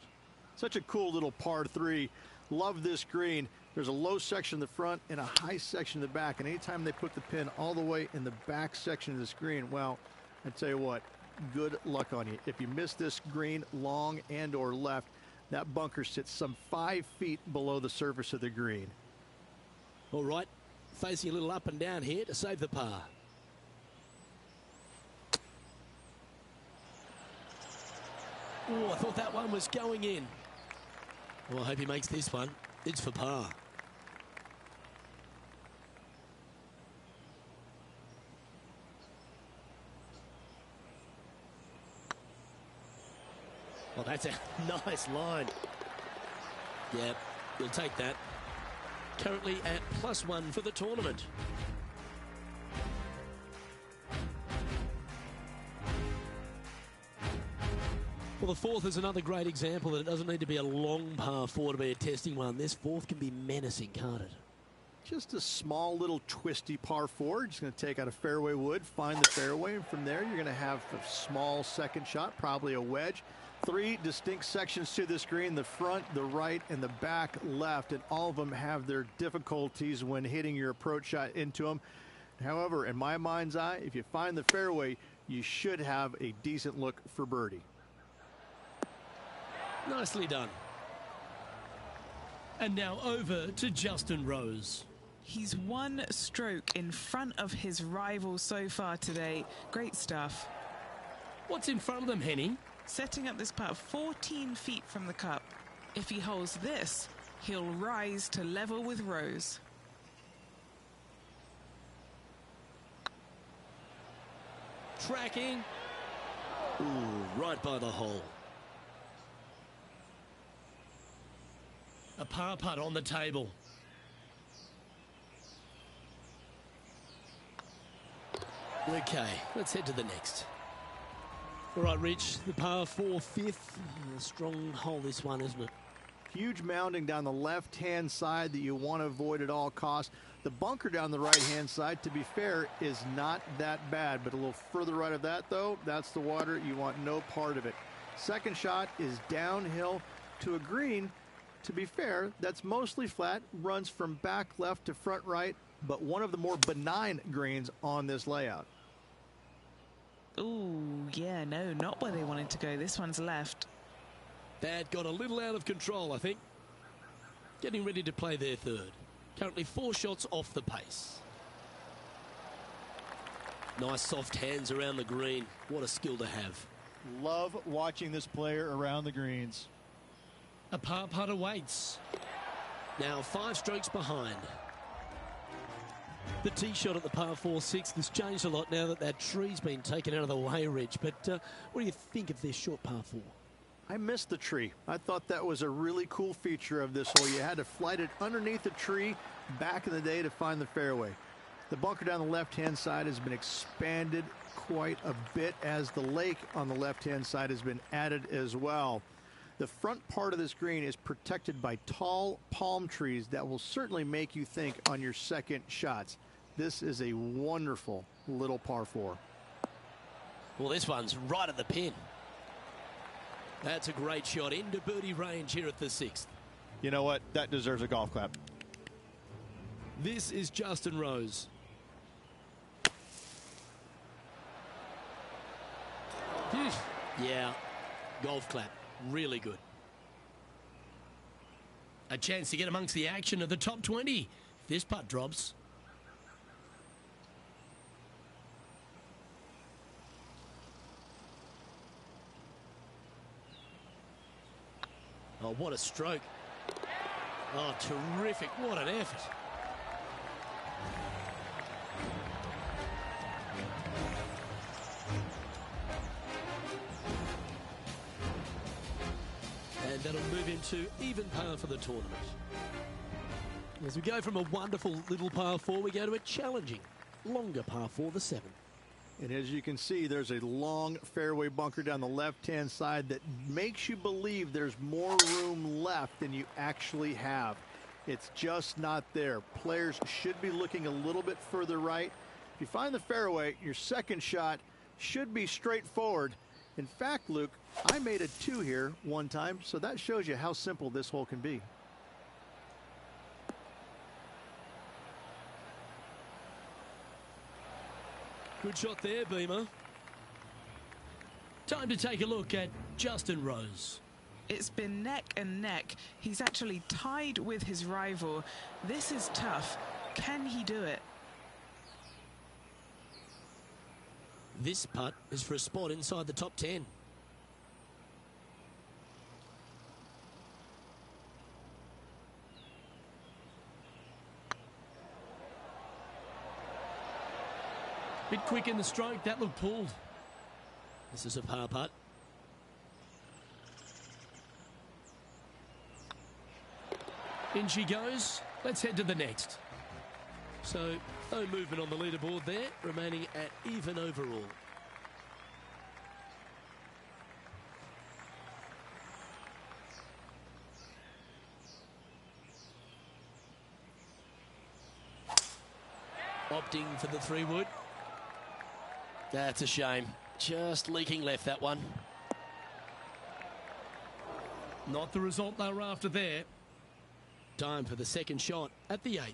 Such a cool little par 3. Love this green. There's a low section in the front and a high section in the back. And anytime they put the pin all the way in the back section of this green, well, I tell you what, good luck on you. If you miss this green long and or left, that bunker sits some 5 feet below the surface of the green. All right, facing a little up and down here to save the par. Oh, I thought that one was going in. Well, I hope he makes this one. It's for par. Well, that's a nice line. Yep, you'll take that. Currently at +1 for the tournament. Well, the fourth is another great example that it doesn't need to be a long par 4 to be a testing one. This fourth can be menacing, can't it? Just a small little twisty par 4. Just going to take out a fairway wood, find the fairway, and from there you're going to have a small second shot, probably a wedge. 3 distinct sections to this green, the front, the right, and the back left, and all of them have their difficulties when hitting your approach shot into them. However, in my mind's eye, if you find the fairway, you should have a decent look for birdie. Nicely done. And now over to Justin Rose. He's 1 stroke in front of his rival so far today. Great stuff. What's in front of them, Henny? Setting up this putt 14 feet from the cup. If he holds this, he'll rise to level with Rose. Tracking. Ooh, right by the hole. A par putt on the table. Okay, let's head to the next. All right, Rich, the par 4 fifth. A strong hole, this one, isn't it? Huge mounding down the left-hand side that you want to avoid at all costs. The bunker down the right-hand side, to be fair, is not that bad. But a little further right of that, though, that's the water. You want no part of it. Second shot is downhill to a green. To be fair, that's mostly flat, runs from back left to front right, but one of the more benign greens on this layout. Ooh, yeah, no, not where they wanted to go. This one's left. That got a little out of control, I think. Getting ready to play their third. Currently 4 shots off the pace. Nice soft hands around the green. What a skill to have. Love watching this player around the greens. A par putt awaits. Now 5 strokes behind. The tee shot at the par 4-6 has changed a lot now that that tree's been taken out of the way, Rich. But what do you think of this short par 4? I missed the tree. I thought that was a really cool feature of this hole. You had to flight it underneath the tree back in the day to find the fairway. The bunker down the left-hand side has been expanded quite a bit as the lake on the left-hand side has been added as well. The front part of this green is protected by tall palm trees that will certainly make you think on your second shots. This is a wonderful little par 4. Well, this one's right at the pin. That's a great shot into birdie range here at the 6th. You know what? That deserves a golf clap. This is Justin Rose. Yeah, golf clap. Really good. A chance to get amongst the action of the top 20. If this putt drops. Oh, what a stroke. Oh, terrific. What an effort. And that'll move into even par for the tournament. As we go from a wonderful little par 4, we go to a challenging, longer par 4, the 7th. And as you can see, there's a long fairway bunker down the left-hand side that makes you believe there's more room left than you actually have. It's just not there. Players should be looking a little bit further right. If you find the fairway, your second shot should be straightforward. In fact, Luke, I made a 2 here one time, so that shows you how simple this hole can be. Good shot there, Beamer. Time to take a look at Justin Rose. It's been neck and neck. He's actually tied with his rival. This is tough. Can he do it? This putt is for a spot inside the top 10. Bit quick in the stroke, that looked pulled. This is a par putt. In she goes. Let's head to the next. So, no movement on the leaderboard there, remaining at even overall. Opting for the 3-wood. That's a shame. Just leaking left, that one. Not the result they were after there. Time for the second shot at the 8th.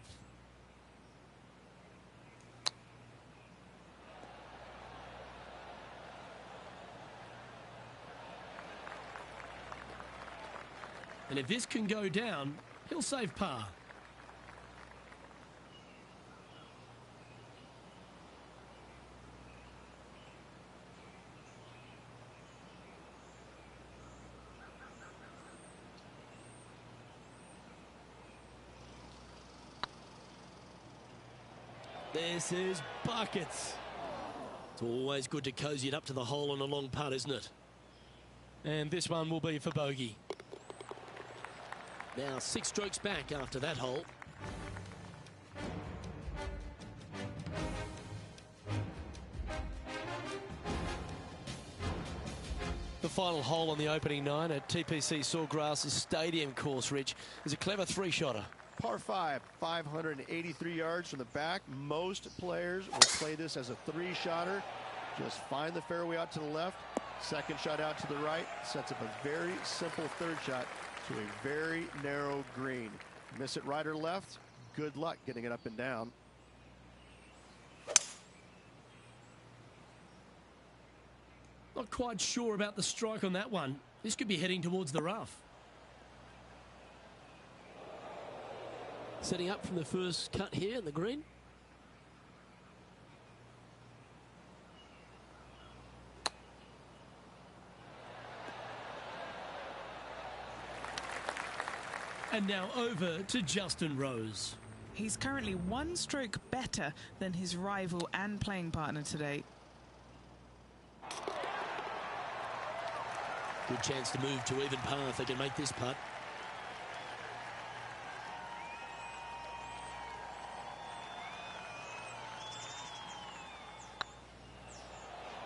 And if this can go down, he'll save par. This is buckets. It's always good to cozy it up to the hole on a long putt, isn't it? And this one will be for bogey. Now 6 strokes back after that hole. The final hole on the opening 9 at TPC Sawgrass Stadium course, Rich, is a clever three-shotter. Par 5, 583 yards from the back. Most players will play this as a three-shotter. Just find the fairway out to the left, second shot out to the right, sets up a very simple third shot to a very narrow green. Miss it right or left, good luck getting it up and down. Not quite sure about the strike on that one. This could be heading towards the rough. Setting up from the first cut here in the green. And now over to Justin Rose. He's currently one stroke better than his rival and playing partner today. Good chance to move to even par if they can make this putt.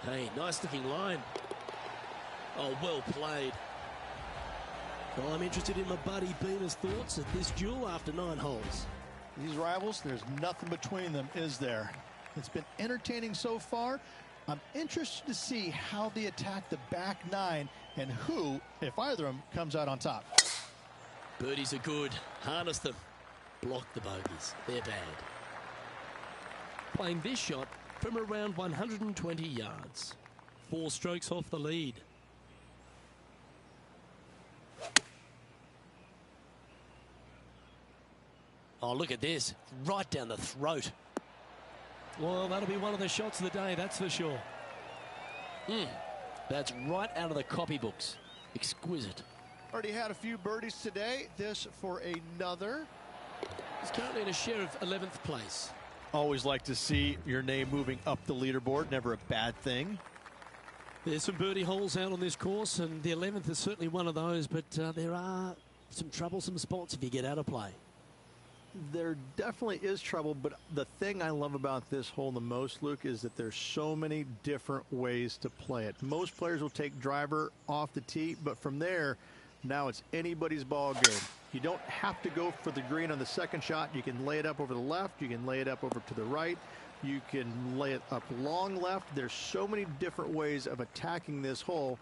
Hey, nice looking line. Oh, well played. Well, I'm interested in my buddy Beamer's thoughts at this duel after 9 holes. These rivals, there's nothing between them, is there? It's been entertaining so far. I'm interested to see how they attack the back 9 and who, if either of them, comes out on top. Birdies are good. Harness them. Block the bogeys. They're bad. Playing this shot from around 120 yards. 4 strokes off the lead. Oh, look at this. Right down the throat. Well, that'll be one of the shots of the day, that's for sure. That's right out of the copybooks. Exquisite. Already had a few birdies today. This for another. He's currently in a share of 11th place. Always like to see your name moving up the leaderboard. Never a bad thing. There's some birdie holes out on this course, and the 11th is certainly one of those, but there are some troublesome spots if you get out of play. There definitely is trouble, but the thing I love about this hole the most, Luke, is that there's so many different ways to play it. Most players will take driver off the tee, but from there, now it's anybody's ball game. You don't have to go for the green on the second shot. You can lay it up over the left. You can lay it up over to the right. You can lay it up long left. There's so many different ways of attacking this hole.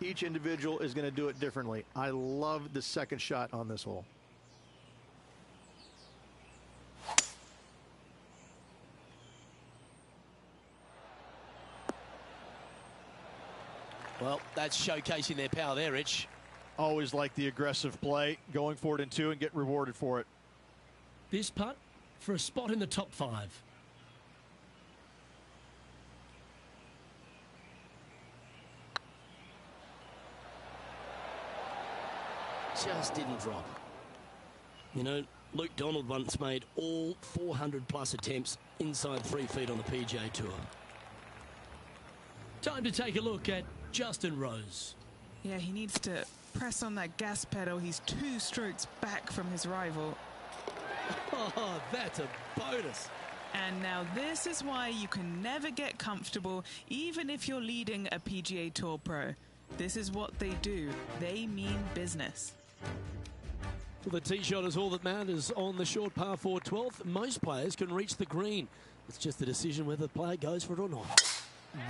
Each individual is going to do it differently. I love the second shot on this hole. Well, that's showcasing their power there, Rich. Always like the aggressive play, going for it in 2 and get rewarded for it. This putt for a spot in the top 5. Just didn't drop. You know, Luke Donald once made all 400-plus attempts inside 3 feet on the PGA Tour. Time to take a look at Justin Rose. Yeah, he needs to press on that gas pedal. He's 2 strokes back from his rival. Oh, that's a bonus. And now this is why you can never get comfortable, even if you're leading a PGA Tour pro. This is what they do. They mean business. Well, the tee shot is all that matters on the short par 4 12th. Most players can reach the green. It's just the decision whether the player goes for it or not.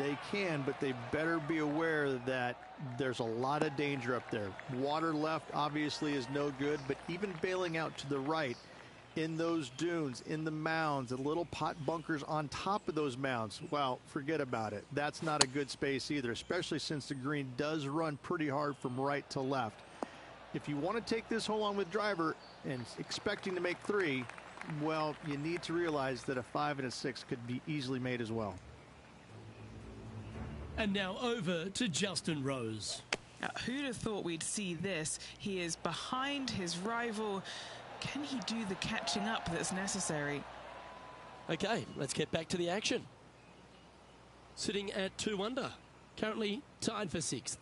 They can, but they better be aware that there's a lot of danger up there. Water left obviously is no good, but even bailing out to the right in those dunes, in the mounds, the little pot bunkers on top of those mounds, well, forget about it. That's not a good space either, especially since the green does run pretty hard from right to left. If you want to take this hole on with driver and expecting to make 3, well, you need to realize that a 5 and a 6 could be easily made as well. And now over to Justin Rose. Now, who'd have thought we'd see this? He is behind his rival. Can he do the catching up that's necessary? Okay, let's get back to the action. Sitting at 2 under, currently tied for 6th.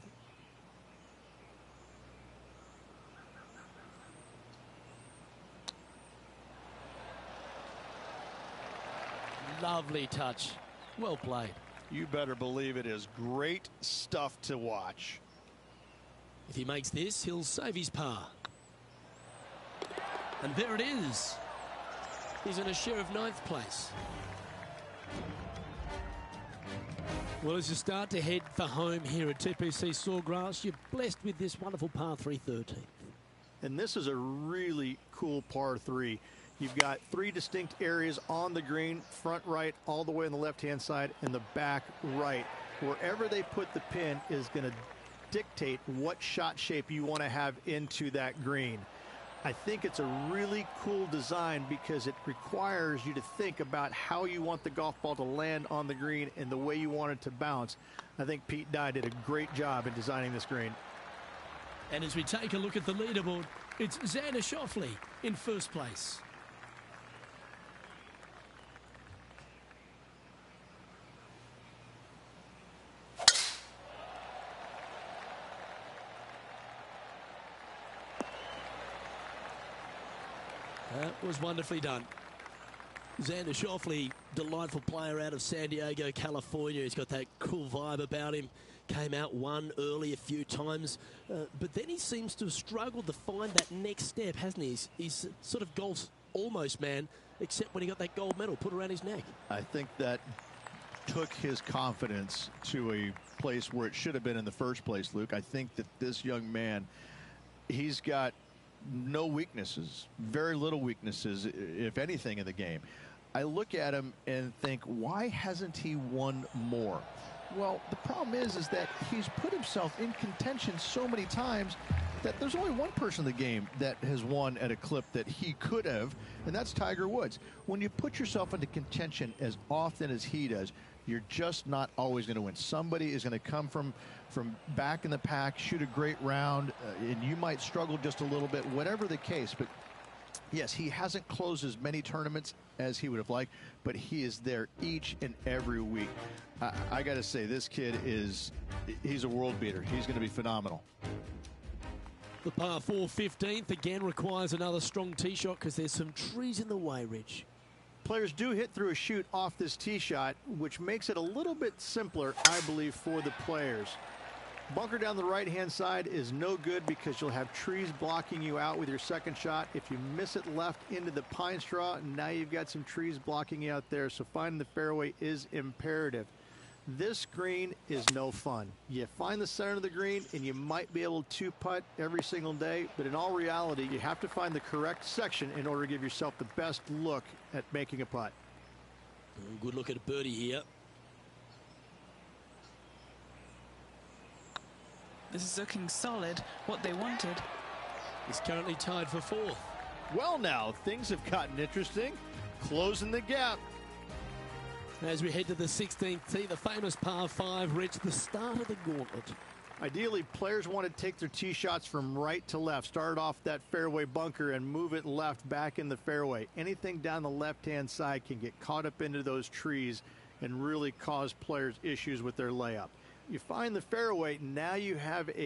Lovely touch. Well played. You better believe it is great stuff to watch. If he makes this, he'll save his par. And there it is. He's in a share of 9th place. Well, as you start to head for home here at TPC Sawgrass, you're blessed with this wonderful par 3 13th. And this is a really cool par 3. You've got 3 distinct areas on the green, front right, all the way on the left-hand side, and the back right. Wherever they put the pin is going to dictate what shot shape you want to have into that green. I think it's a really cool design because it requires you to think about how you want the golf ball to land on the green and the way you want it to bounce. I think Pete Dye did a great job in designing this green. And as we take a look at the leaderboard, it's Xander Schauffele in 1st place. That was wonderfully done. Xander Schauffele, delightful player out of San Diego, California. He's got that cool vibe about him. Came out one early a few times, but then he seems to have struggled to find that next step, hasn't he? He's sort of golf's almost man, except when he got that gold medal put around his neck. I think that took his confidence to a place where it should have been in the first place, Luke. I think that this young man, he's got no weaknesses, very little weaknesses, if anything, in the game. I look at him and think, why hasn't he won more? Well, the problem is that he's put himself in contention so many times that there's only one person in the game that has won at a clip that he could have, and that's Tiger Woods. When you put yourself into contention as often as he does, you're just not always going to win. Somebody is going to come from back in the pack, shoot a great round, and you might struggle just a little bit, whatever the case. But yes, he hasn't closed as many tournaments as he would have liked, but he is there each and every week. I got to say, this kid he's a world beater. He's going to be phenomenal. The par 4 15th again requires another strong tee shot because there's some trees in the way, Rich. Players do hit through a chute off this tee shot, which makes it a little bit simpler, I believe, for the players. Bunker down the right-hand side is no good because you'll have trees blocking you out with your second shot. If you miss it left into the pine straw, now you've got some trees blocking you out there, so finding the fairway is imperative. This green is no fun. You find the center of the green and you might be able to putt every single day, but in all reality, you have to find the correct section in order to give yourself the best look at making a putt. Good look at a birdie here. This is looking solid, what they wanted. He's currently tied for 4th. Well, now, things have gotten interesting. Closing the gap. As we head to the 16th tee, the famous par 5, Rich, the start of the gauntlet. Ideally, players want to take their tee shots from right to left, start off that fairway bunker and move it left back in the fairway. Anything down the left-hand side can get caught up into those trees and really cause players issues with their layup. You find the fairway, now you have a